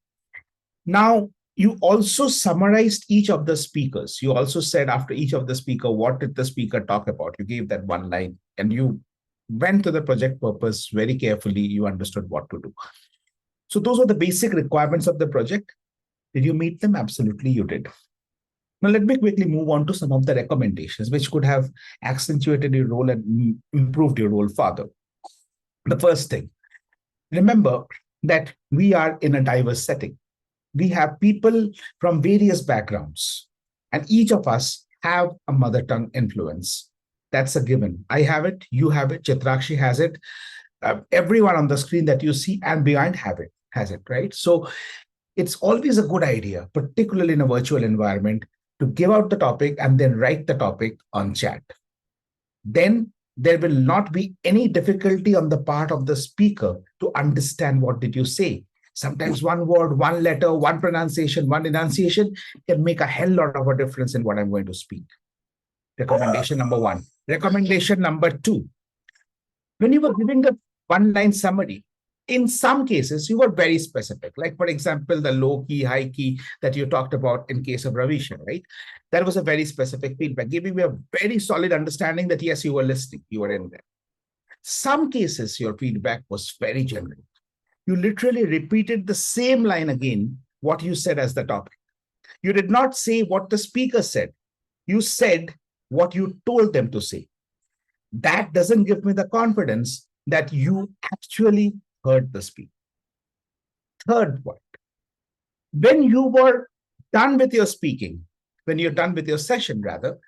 Now, you also summarized each of the speakers. You also said after each of the speaker, what did the speaker talk about? You gave that one line and you went to the project purpose very carefully. You understood what to do. So those are the basic requirements of the project. Did you meet them? Absolutely, you did. Now, let me quickly move on to some of the recommendations which could have accentuated your role and improved your role further. The first thing, remember that we are in a diverse setting. We have people from various backgrounds, and each of us have a mother tongue influence. That's a given. I have it, you have it, Chitrakshi has it, everyone on the screen that you see and behind has it, right? So it's always a good idea, particularly in a virtual environment, to give out the topic and then write the topic on chat. Then there will not be any difficulty on the part of the speaker to understand what did you say. Sometimes one word, one letter, one pronunciation, one enunciation can make a hell lot of a difference in what I'm going to speak. Recommendation number 1. Recommendation number 2. When you were giving the one-line summary, in some cases, you were very specific. Like, for example, the low key, high key that you talked about in case of Raviesha, right? That was a very specific feedback, giving me a very solid understanding that, yes, you were listening, you were in there. Some cases, your feedback was very general. You literally repeated the same line again, what you said as the topic. You did not say what the speaker said. You said what you told them to say. That doesn't give me the confidence that you actually heard the speech. Third point, when you were done with your speaking, when you're done with your session rather,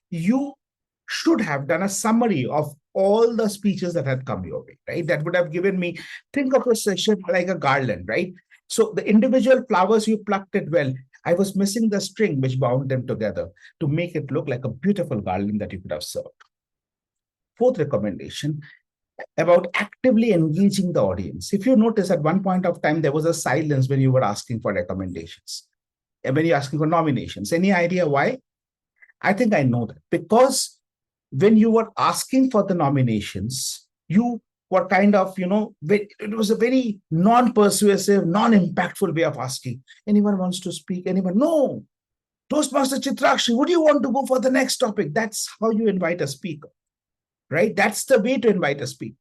you should have done a summary of all the speeches that had come your way, right? That would have given me, think of a session like a garland, right? So the individual flowers, you plucked it well. I was missing the string which bound them together to make it look like a beautiful garland that you could have served. Fourth recommendation, about actively engaging the audience. If you notice, at one point of time, there was a silence when you were asking for recommendations and when you're asking for nominations. Any idea why? I think I know that. Because when you were asking for the nominations, you were kind of, it was a very non-persuasive, non-impactful way of asking. Anyone wants to speak? Anyone? No. Toastmaster Chitrakshi, would you want to go for the next topic? That's how you invite a speaker, right? That's the way to invite a speaker.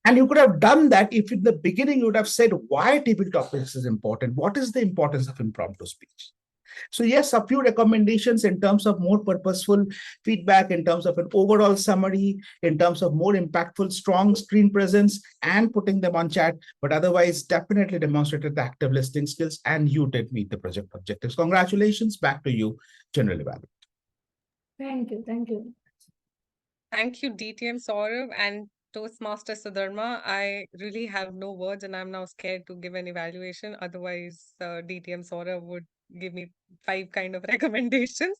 And you could have done that if in the beginning you would have said why table topics is important. What is the importance of impromptu speech? So yes, a few recommendations in terms of more purposeful feedback, in terms of an overall summary, in terms of more impactful, strong screen presence and putting them on chat, but otherwise definitely demonstrated the active listening skills and you did meet the project objectives. Congratulations. Back to you, General Evaluator.
Thank you. Thank you.
Thank you, DTM Sourav and Toastmaster Sudharma. I really have no words and I'm now scared to give an evaluation. Otherwise, DTM Sourav would give me 5 kind of recommendations.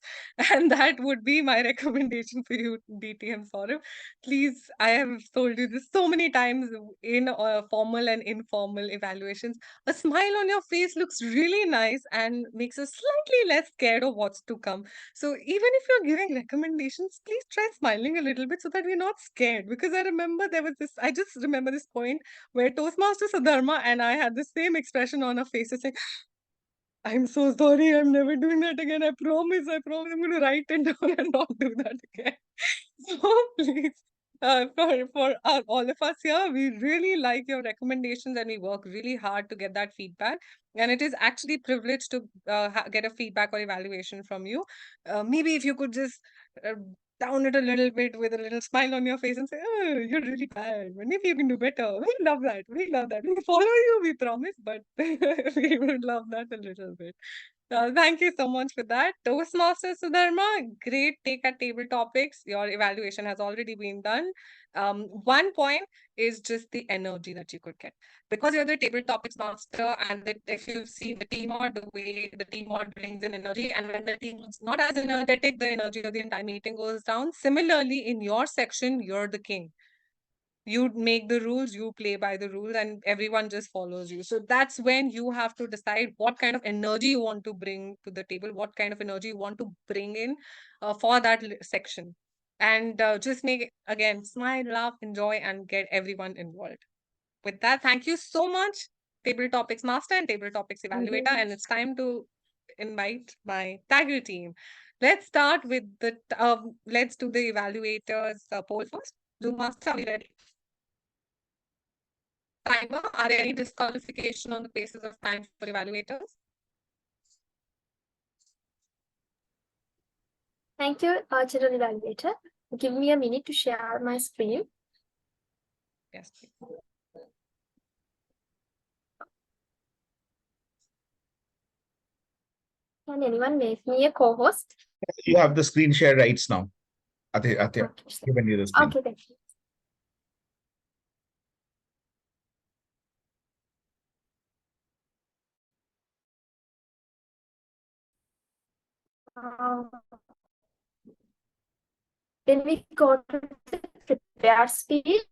And that would be my recommendation for you, DTM Sourav. Please, I have told you this so many times in formal and informal evaluations. A smile on your face looks really nice and makes us slightly less scared of what's to come. So even if you're giving recommendations, please try smiling a little bit so that we're not scared. Because I just remember this point where Toastmaster Sudharma and I had the same expression on our faces like, I'm so sorry, I'm never doing that again. I promise, I'm going to write it down and not do that again. So please, for all of us here, we really like your recommendations and we work really hard to get that feedback. And it is actually privileged to get a feedback or evaluation from you. Maybe if you could just down it a little bit with a little smile on your face and say, oh, you're really bad. Maybe you can do better. We love that. We love that. We follow you, we promise, but we would love that a little bit. Thank you so much for that. Toastmaster Sudharma, great take at table topics. Your evaluation has already been done. One point is just the energy that you could get. Because you're the table topics master, and if you see the TMOD, the way the TMOD brings in energy, and when the team is not as energetic, the energy of the entire meeting goes down. Similarly, in your section, you're the king. You make the rules, you play by the rules, and everyone just follows you. So that's when you have to decide what kind of energy you want to bring to the table, what kind of energy you want to bring in for that section. And just make, again, smile, laugh, enjoy, and get everyone involved. With that, thank you so much, Table Topics Master and Table Topics Evaluator. And it's time to invite my Tiger team. Let's start with let's do the evaluators poll first. Zoom Master, are we ready? Timer, are there any disqualification on the basis of time for evaluators?
Thank you, General Evaluator. Give me a minute to share my screen.
Yes, please.
Can anyone make me a co-host?
You have the screen share rights now. Athiya, given you the screen.
Okay, thank you. When we go to the prepared speech,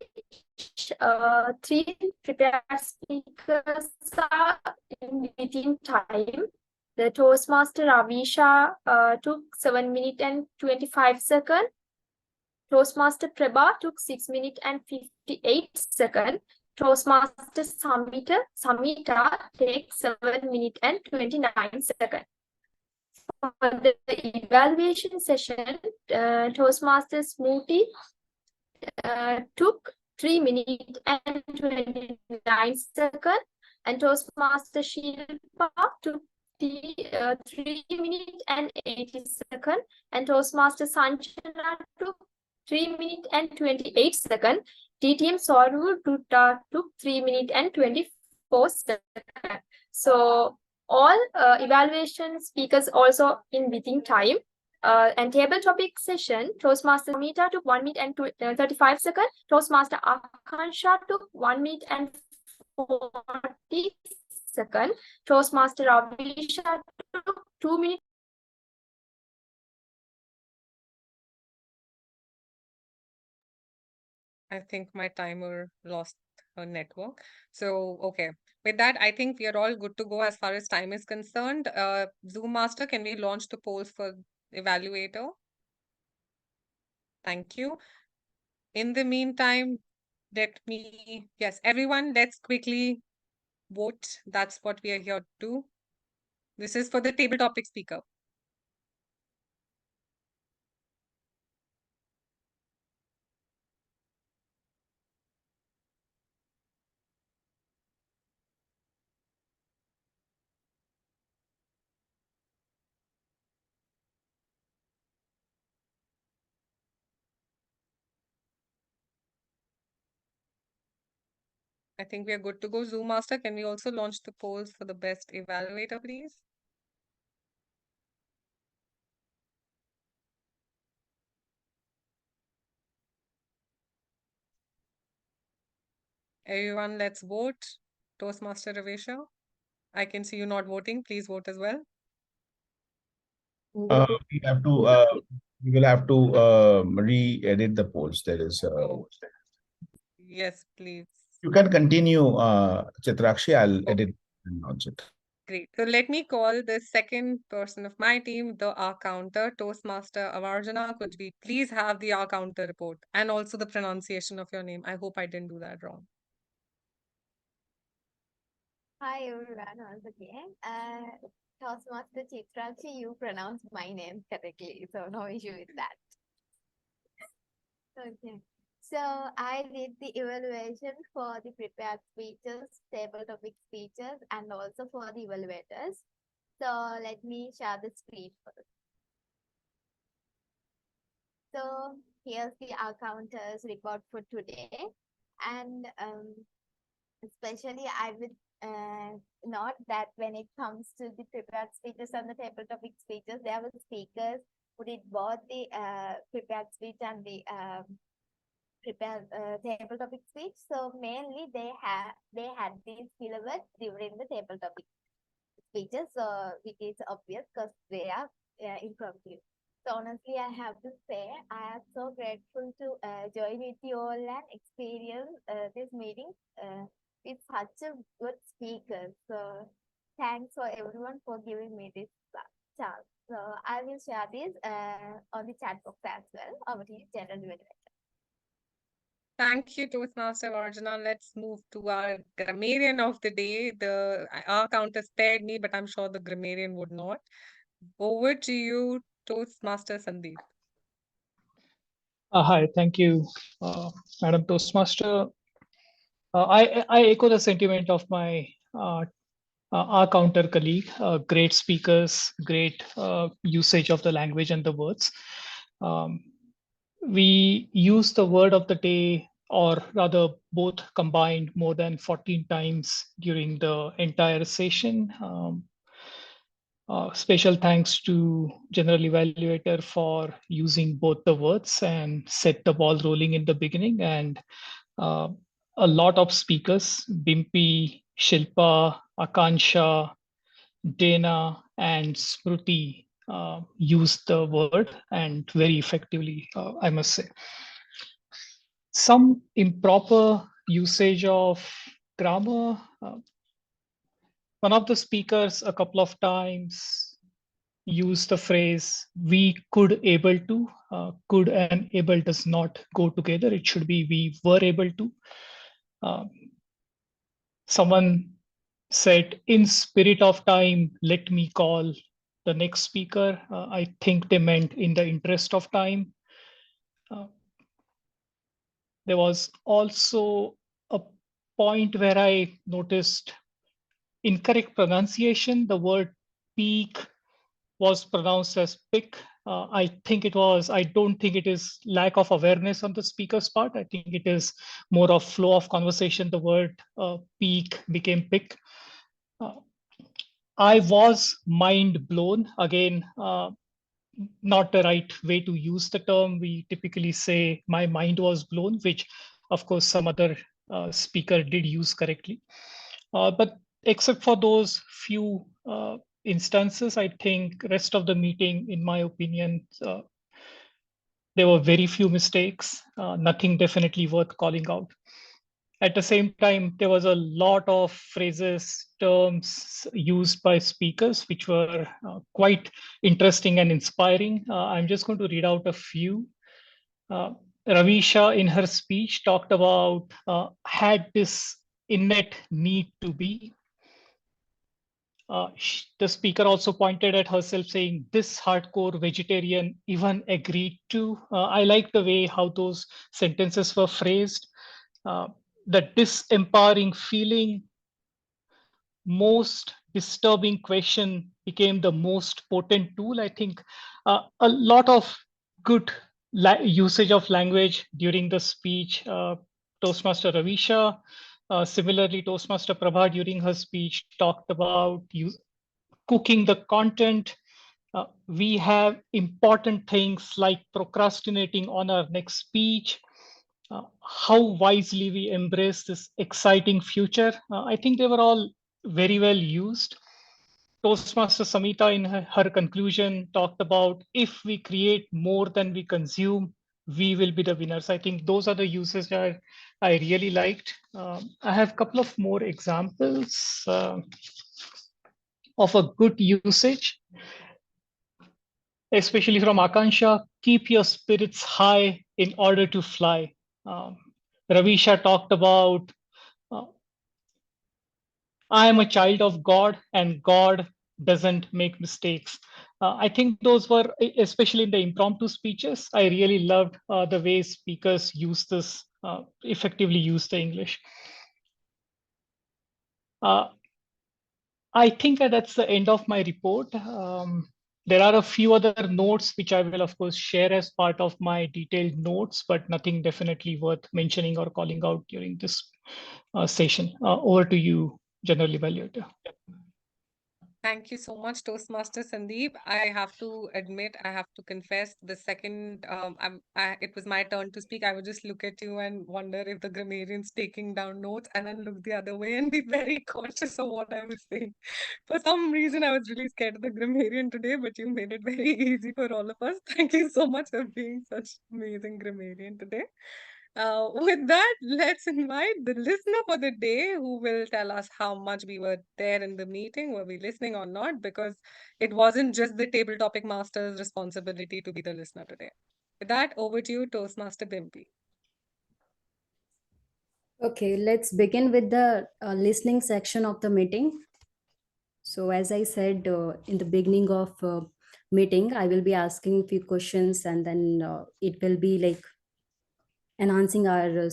3 prepared speakers are within time. The Toastmaster Raviesha took 7 minutes and 25 seconds. Toastmaster Prabha took 6 minutes and 58 seconds. Toastmaster Samita takes 7 minutes and 29 seconds. For the evaluation session, Toastmaster Smruti took 3 minutes and 29 seconds, and Toastmaster Shilpa took 3 minutes and 80 seconds, and Toastmaster Sanjana took 3 minutes and 28 seconds. DTM Sourav Dutta took 3 minutes and 24 seconds. So all evaluation speakers also in within time. And table topic session, Toastmaster Samita took 1 minute and 35 seconds. Toastmaster Akansha took 1 minute and 40 seconds. Toastmaster Raviesha took 2 minutes.
I think my timer lost her network. So, okay. With that, I think we are all good to go as far as time is concerned. Zoom Master, can we launch the polls for Evaluator? Thank you. In the meantime, yes, everyone, let's quickly vote. That's what we are here to do. This is for the table topic speaker. I think we are good to go. Zoom Master, can we also launch the polls for the best evaluator, please? Everyone, let's vote. Toastmaster Raviesha, I can see you not voting. Please vote as well.
We have to. We will have to re-edit the polls. There is.
Yes, please.
You can continue, Chitrakshi. I'll edit and launch it.
Great. So let me call the second person of my team, the R counter, Toastmaster Awarjana. Could we please have the R counter report and also the pronunciation of your name? I hope I didn't do that wrong.
Hi everyone, once again. Toastmaster Chitrakshi, you pronounced my name correctly, so no issue with that. Okay. So I did the evaluation for the prepared speeches, table topic speeches, and also for the evaluators. So let me share the screen first. So here's the accounters report for today. And especially I would note that when it comes to the prepared speeches and the table topic speeches, there were speakers who did both the prepared speech and the prepared table topic speech. So mainly they had these keywords during the table topic speeches. So it is obvious because they are impromptu. So honestly, I have to say I am so grateful to join with you all and experience this meeting with such a good speaker. So thanks for everyone for giving me this chance. So I will share this on the chat box as well. Over to you, General Evaluator.
Thank you, Toastmaster Awarjana. Let's move to our grammarian of the day. Our counter spared me, but I'm sure the grammarian would not. Over to you, Toastmaster Sandeep.
Hi, thank you, Madam Toastmaster. I echo the sentiment of my our counter colleague. Great speakers, great usage of the language and the words. We use the word of the day, or rather both combined, more than 14 times during the entire session. Special thanks to General Evaluator for using both the words and set the ball rolling in the beginning. And a lot of speakers, Bimpy, Shilpa, Akansha, Dana, and Smruti used the word and very effectively, I must say. Some improper usage of grammar. One of the speakers a couple of times used the phrase "we could able to." Could and able does not go together. It should be "we were able to." Someone said, "In spirit of time, let me call the next speaker." I think they meant "in the interest of time." There was also a point where I noticed incorrect pronunciation. The word peak was pronounced as pick. I don't think it is lack of awareness on the speaker's part. I think it is more of flow of conversation. The word peak became pick. I was mind blown. Again, not the right way to use the term. We typically say my mind was blown, which of course some other speaker did use correctly. But except for those few instances. I think rest of the meeting, in my opinion, there were very few mistakes, nothing definitely worth calling out. At the same time, there was a lot of phrases, terms used by speakers, which were quite interesting and inspiring. I'm just going to read out a few. Raviesha, in her speech, talked about had this innate need to be. The speaker also pointed at herself saying, this hardcore vegetarian even agreed to. I like the way how those sentences were phrased. The disempowering feeling, most disturbing question became the most potent tool. I think a lot of good usage of language during the speech. Toastmaster Raviesha, similarly, Toastmaster Prabha during her speech talked about cooking the content. We have important things like procrastinating on our next speech. How wisely we embrace this exciting future. I think they were all very well used. Toastmaster Samita, in her conclusion, talked about if we create more than we consume, we will be the winners. I think those are the uses that I really liked. I have a couple of more examples of a good usage, especially from Akansha. Keep your spirits high in order to fly. Raviesha talked about I am a child of God and God doesn't make mistakes. I think those were, especially in the impromptu speeches, I really loved the way speakers use this, effectively use the English. I think that's the end of my report. There are a few other notes which I will, of course, share as part of my detailed notes, but nothing definitely worth mentioning or calling out during this session. Over to you, General Evaluator.
Thank you so much, Toastmaster Sandeep. I have to admit, I have to confess, the second it was my turn to speak, I would just look at you and wonder if the grammarian's taking down notes, and then look the other way and be very cautious of what I was saying. For some reason, I was really scared of the grammarian today, but you made it very easy for all of us. Thank you so much for being such amazing grammarian today. With that, let's invite the listener for the day who will tell us how much we were there in the meeting, were we listening or not, because it wasn't just the table topic master's responsibility to be the listener today. With that, over to you, Toastmaster Bimpy.
Okay, let's begin with the listening section of the meeting. So as I said in the beginning of meeting, I will be asking a few questions, and then it will be like enhancing our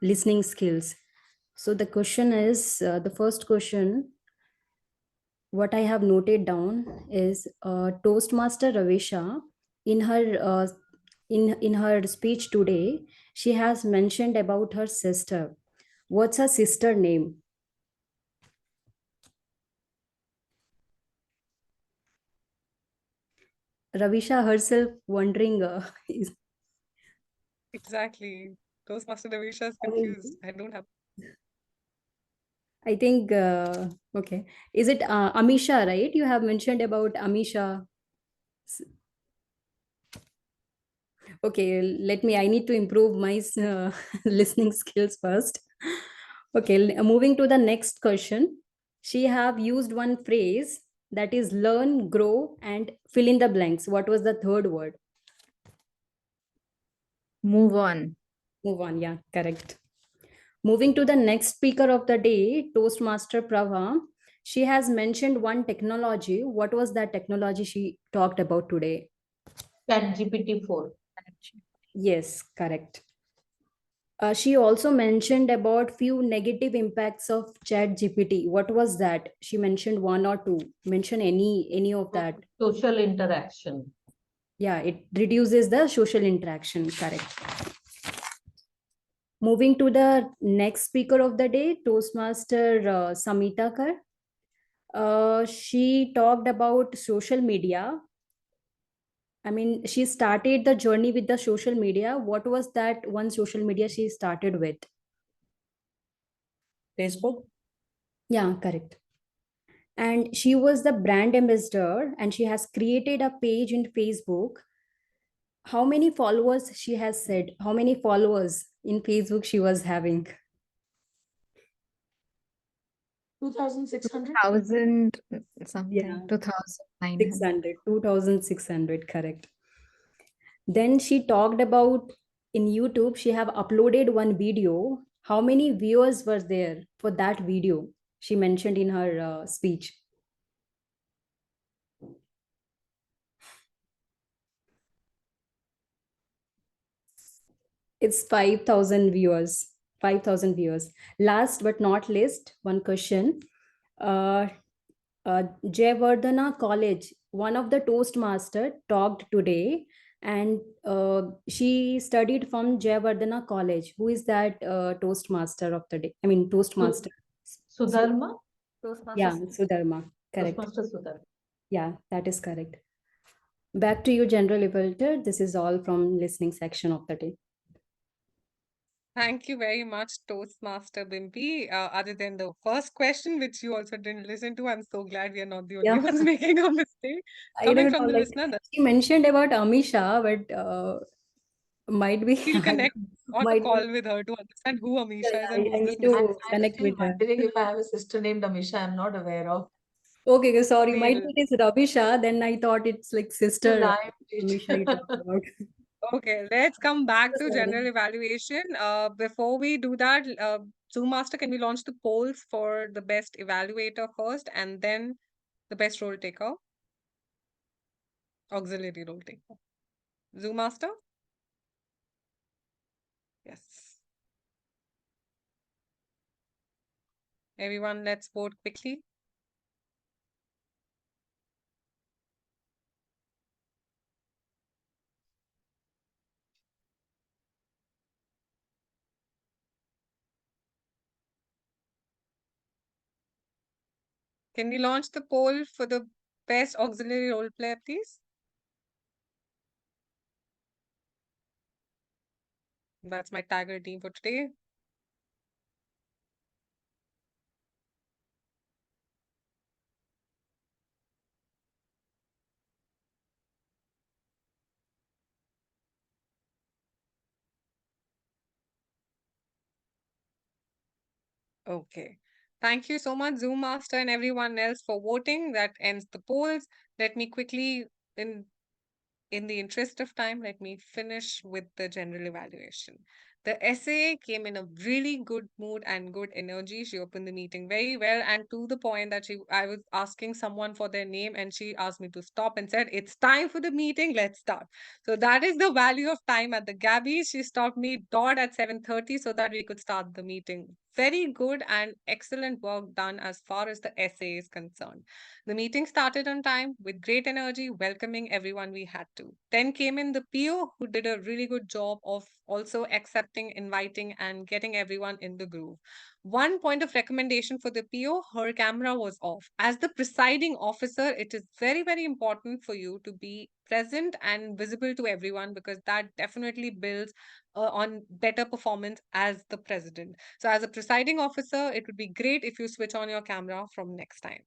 listening skills. So the question is, the first question, what I have noted down is Toastmaster Raviesha, in her in her speech today, she has mentioned about her sister. What's her sister name? Raviesha herself wondering.
Exactly. Toastmaster Raviesha is confused. I don't have.
I think, okay. Is it Amisha, right? You have mentioned about Amisha. Okay, I need to improve my listening skills first. Okay, moving to the next question. She have used one phrase that is learn, grow, and fill in the blanks. What was the third word?
Move on.
Move on, yeah, correct. Moving to the next speaker of the day, Toastmaster Prabha. She has mentioned one technology. What was that technology she talked about today?
ChatGPT-4.
Yes, correct. She also mentioned about few negative impacts of ChatGPT. What was that? She mentioned one or two. Mention any of that.
Social interaction.
Yeah, it reduces the social interaction. Correct. Moving to the next speaker of the day, Toastmaster Samita Kar. She talked about social media. I mean, she started the journey with the social media. What was that one social media she started with?
Facebook.
Yeah, correct. and she was the brand ambassador, and she has created a page in Facebook. How many followers she has said? How many followers in Facebook she was having?
2,600?
1,000
Yeah,
something, 2,900.
600, 2,600, correct. Then she talked about in YouTube, she have uploaded one video. How many viewers were there for that video? She mentioned in her speech. It's 5,000 viewers. 5,000 viewers. Last but not least, one question. Jayawardena College, one of the Toastmaster talked today, and she studied from Jayawardena College. Who is that Toastmaster of the day? I mean, Toastmaster.
Sudharma?
Yeah, Sudharma. Correct.
Toastmaster Sudharma.
Yeah, that is correct. Back to you, General Evaluator. This is all from listening section of the day.
Thank you very much, Toastmaster Bimpy. Other than the first question, which you also didn't listen to, I'm so glad we are not the only
Yeah.
ones making a mistake.
I
Coming
don't
from
know,
the
like
listener,
she mentioned about Amisha, but might be
we'll connect on a
might
call
be.
with her to understand who Amisha is
I
and who's this
need
missing.
to connect with her.
Wondering if I have a sister named Amisha, I'm not aware of.
Okay, sorry, might
We'll
be it is Ravisha. Then I thought it's like sister
Rhymed
Amisha you talked
it.
about.
Okay, let's come back to
Sorry.
general evaluation. Before we do that, Zoom Master, can we launch the polls for the best evaluator first and then the best role taker? Auxiliary role taker. Zoom Master? Yes. Everyone, let's vote quickly. Can we launch the poll for the best auxiliary role player, please? That's my tagger team for today. Okay. Thank you so much, Zoom Master and everyone else for voting. That ends the polls. Let me quickly, in the interest of time, let me finish with the general evaluation. The essay came in a really good mood and good energy. She opened the meeting very well and to the point that I was asking someone for their name and she asked me to stop and said, "It's time for the meeting. Let's start." So that is the value of time at the Gabbys. She stopped me dot at 7:30 so that we could start the meeting. Very good and excellent work done as far as the essay is concerned. The meeting started on time with great energy, welcoming everyone we had to. Then came in the PO, who did a really good job of also accepting, inviting, and getting everyone in the groove. One point of recommendation for the PO, her camera was off. As the presiding officer, it is very, very important for you to be present and visible to everyone because that definitely builds on better performance as the president. So as a presiding officer, it would be great if you switch on your camera from next time.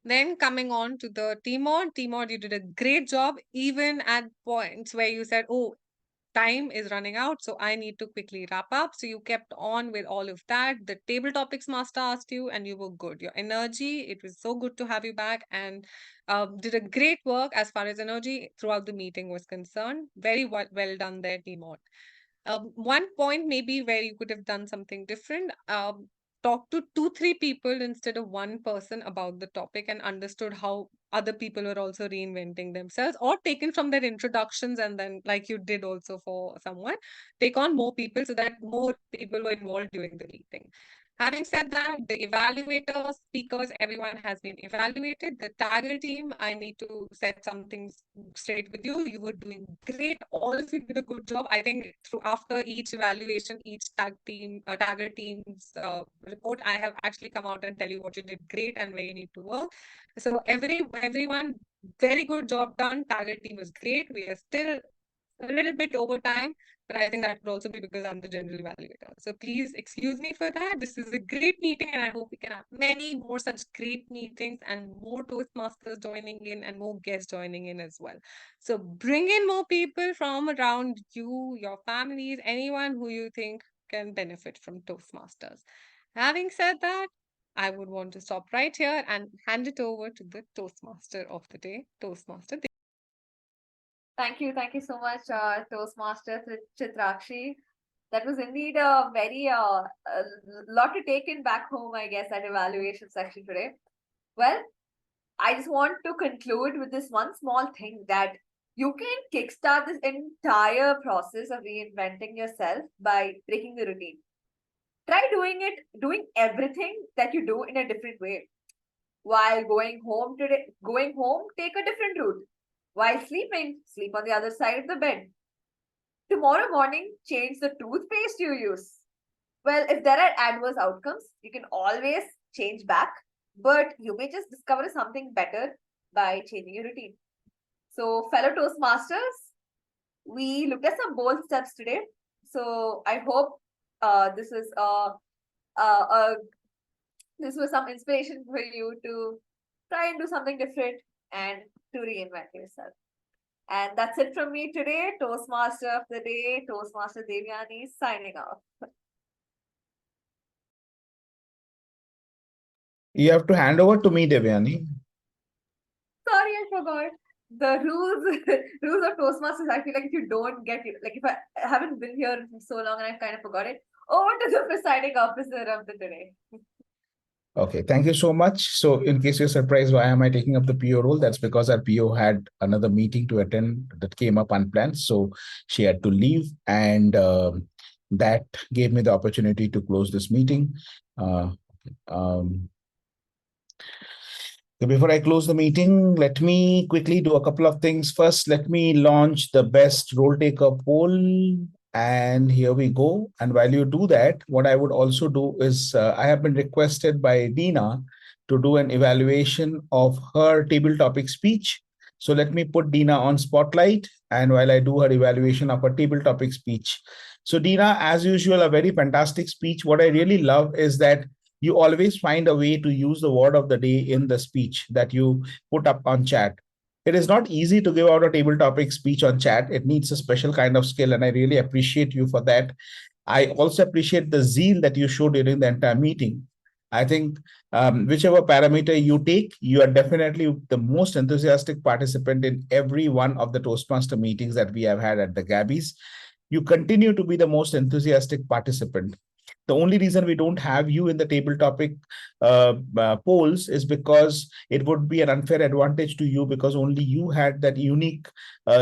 Then coming on to the TMOD, you did a great job, even at points where you said, "Oh, time is running out, so I need to quickly wrap up." So you kept on with all of that. The table topics master asked you, and you were good. Your energy, it was so good to have you back, and did a great work as far as energy throughout the meeting was concerned. Very well done there, TMOD. One point maybe where you could have done something different. Talk to 2, 3 people instead of one person about the topic and understood how other people were also reinventing themselves or taken from their introductions and then like you did also for someone, take on more people so that more people were involved during the meeting. Having said that, the evaluators, speakers, everyone has been evaluated. The tagger team, I need to set something straight with you. You were doing great. All of you did a good job. I think through after each evaluation, each tagger team's report, I have actually come out and tell you what you did great and where you need to work. So everyone, very good job done. Tagger team was great. We are still a little bit over time, but I think that could also be because I'm the general evaluator. So please excuse me for that. This is a great meeting, and I hope we can have many more such great meetings and more Toastmasters joining in and more guests joining in as well. So bring in more people from around you, your families, anyone who you think can benefit from Toastmasters. Having said that, I would want to stop right here and hand it over to the Toastmaster of the day, Toastmaster.
Thank you so much, Toastmaster Chitrakshi. That was indeed a very a lot to take in back home, I guess, at evaluation section today. Well, I just want to conclude with this one small thing that you can kickstart this entire process of reinventing yourself by breaking the routine. Try doing everything that you do in a different way. While going home, take a different route. While sleeping, sleep on the other side of the bed. Tomorrow morning, change the toothpaste you use. Well, if there are adverse outcomes, you can always change back, but you may just discover something better by changing your routine. So, fellow Toastmasters, we looked at some bold steps today. So, I hope this is this was some inspiration for you to try and do something different and to reinvent yourself. And that's it from me today. Toastmaster of the day, Toastmaster Devayani, signing off.
You have to hand over to me, Devayani.
Sorry, I forgot. The rules of Toastmasters, I feel like if you don't get it, like if I haven't been here for so long and I kind of forgot it, over to the presiding officer of the today.
Okay, thank you so much. So in case you're surprised, why am I taking up the PO role? That's because our PO had another meeting to attend that came up unplanned. So she had to leave, and that gave me the opportunity to close this meeting. Before I close the meeting, let me quickly do a couple of things. First, let me launch the best role taker poll. And here we go. And while you do that, what I would also do is I have been requested by Dina to do an evaluation of her table topic speech. So let me put Dina on spotlight. And while I do her evaluation of her table topic speech. So Dina, as usual, a very fantastic speech. What I really love is that you always find a way to use the word of the day in the speech that you put up on chat. It is not easy to give out a table topic speech on chat. It needs a special kind of skill, and I really appreciate you for that. I also appreciate the zeal that you showed during the entire meeting. I think whichever parameter you take, you are definitely the most enthusiastic participant in every one of the Toastmaster meetings that we have had at the Gabbys. You continue to be the most enthusiastic participant. The only reason we don't have you in the table topic polls is because it would be an unfair advantage to you, because only you had that unique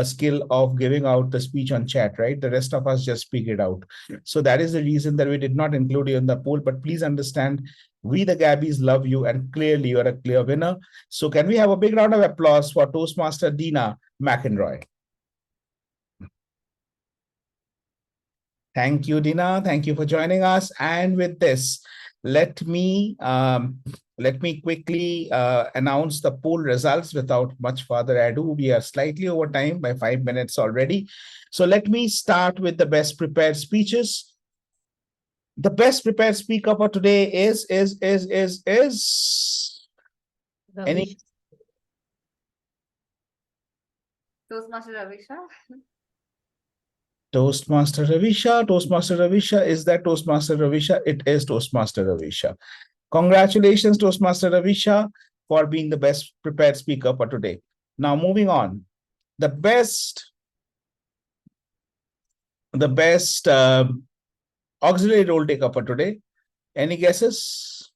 skill of giving out the speech on chat, right? The rest of us just speak it out. So that is the reason that we did not include you in the poll. But please understand, we the Gabbys love you, and clearly you are a clear winner. So can we have a big round of applause for Toastmaster Dina McEnroy? Thank you, Dina. Thank you for joining us. And with this, let me quickly announce the poll results without much further ado. We are slightly over time by 5 minutes already. So let me start with the best prepared speeches. The best prepared speaker for today is any
Toastmaster Raviesha.
Toastmaster Raviesha. Toastmaster Raviesha. Is that Toastmaster Raviesha? It is Toastmaster Raviesha. Congratulations, Toastmaster Raviesha, for being the best prepared speaker for today. Now, moving on. The best auxiliary role taker for today. Any guesses?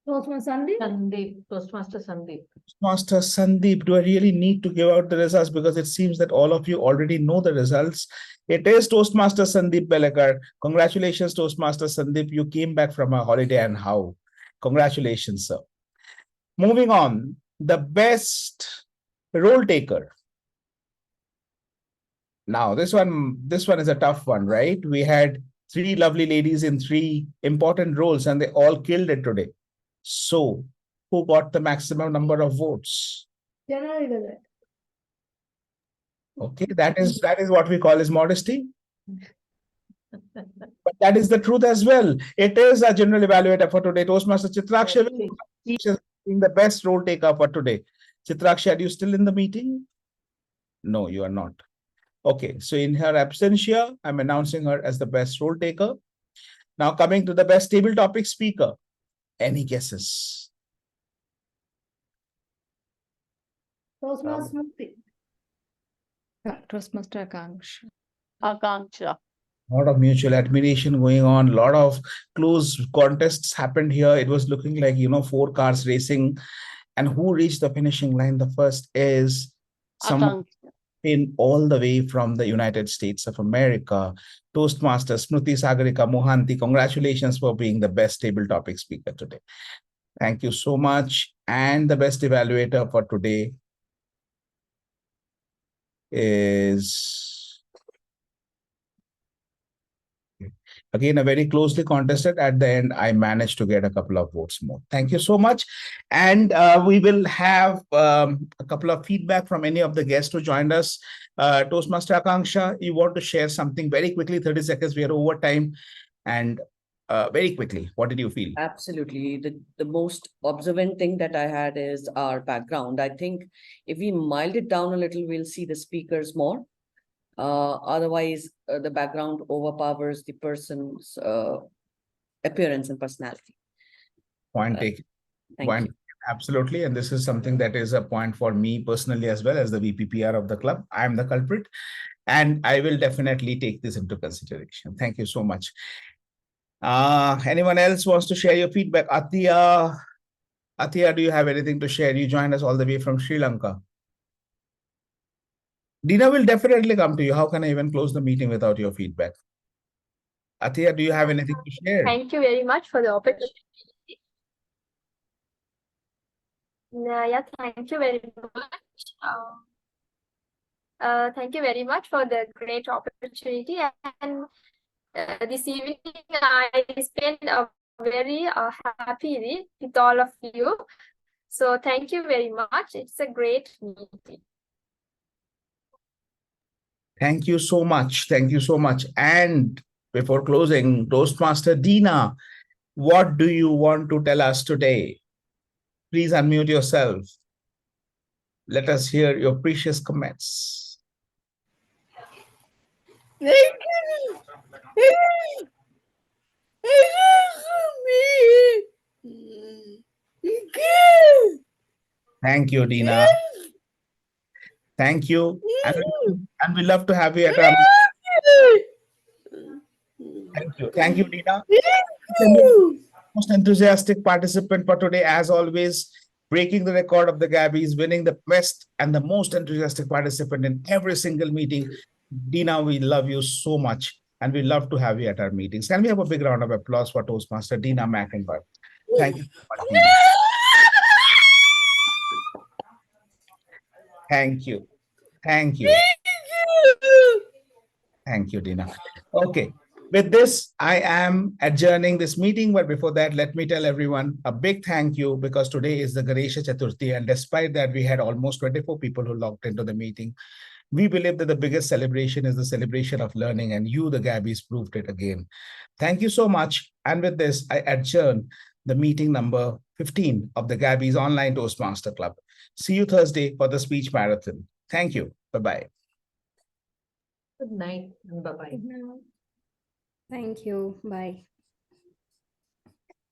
Toastmaster Sandeep.
Toastmaster Sandeep.
Toastmaster Sandeep. Do I really need to give out the results? Because it seems that all of you already know the results. It is Toastmaster Sandeep Belekar. Congratulations, Toastmaster Sandeep. You came back from a holiday, and how? Congratulations, sir. Moving on. The best role taker. Now, this one is a tough one, right? We had 3 lovely ladies in 3 important roles, and they all killed it today. So, who got the maximum number of votes?
Generally,
Okay, that is what we call as modesty. But that is the truth as well. It is a general evaluator for today. Toastmaster Chitrakshi is being the best role taker for today. Chitrakshi, are you still in the meeting? No, you are not. Okay, so in her absentia, I'm announcing her as the best role taker. Now coming to the best table topic speaker. Any guesses?
Toastmaster Smruti.
Toastmaster Akanksha.
Akanksha.
A lot of mutual admiration going on. A lot of close contests happened here. It was looking like, 4 cars racing. And who reached the finishing line? The first is someone in all the way from the United States of America. Toastmasters, Smruti Sagarika Mohanty, congratulations for being the best table topic speaker today. Thank you so much. And the best evaluator for today is... Again, a very closely contested. At the end, I managed to get a couple of votes more. Thank you so much. And we will have a couple of feedback from any of the guests who joined us. Toastmaster Akanksha, you want to share something very quickly, 30 seconds, we are over time. And very quickly, what did you feel?
Absolutely. The most observant thing that I had is our background. I think if we mild it down a little, we'll see the speakers more. Otherwise, the background overpowers the person's appearance and personality.
Point taken.
Thank you.
Absolutely. And this is something that is a point for me personally as well as the VPPR of the club. I am the culprit and I will definitely take this into consideration. Thank you so much. Anyone else wants to share your feedback? Athiya, do you have anything to share? You joined us all the way from Sri Lanka. Dina will definitely come to you. How can I even close the meeting without your feedback? Athiya, do you have anything to share?
Thank you very much for the opportunity. Yeah, thank you very much. Thank you very much for the great opportunity. And this evening, I spent a very happy with all of you. So thank you very much. It's a great meeting.
Thank you so much. Thank you so much. And before closing, Toastmaster Dina, what do you want to tell us today? Please unmute yourself. Let us hear your precious comments. Thank you, Dina. Thank you. And we love to have you at our Thank you. Thank you, Dina. Most enthusiastic participant for today, as always, breaking the record of the Gabbys, winning the best and the most enthusiastic participant in every single meeting. Dina, we love you so much and we love to have you at our meetings. Can we have a big round of applause for Toastmaster Dina McIntyre? Thank you so much, Dina. Thank you. Thank you. Thank you, Dina. Okay. With this, I am adjourning this meeting. But before that, let me tell everyone a big thank you because today is the Ganesha Chaturthi. And despite that, we had almost 24 people who logged into the meeting. We believe that the biggest celebration is the celebration of learning. And you, the Gabbys, proved it again. Thank you so much. And with this, I adjourn the meeting number 15 of the Gabbys Online Toastmaster Club. See you Thursday for the speech marathon. Thank you. Bye-bye.
Good night and bye-bye.
Thank you. Bye.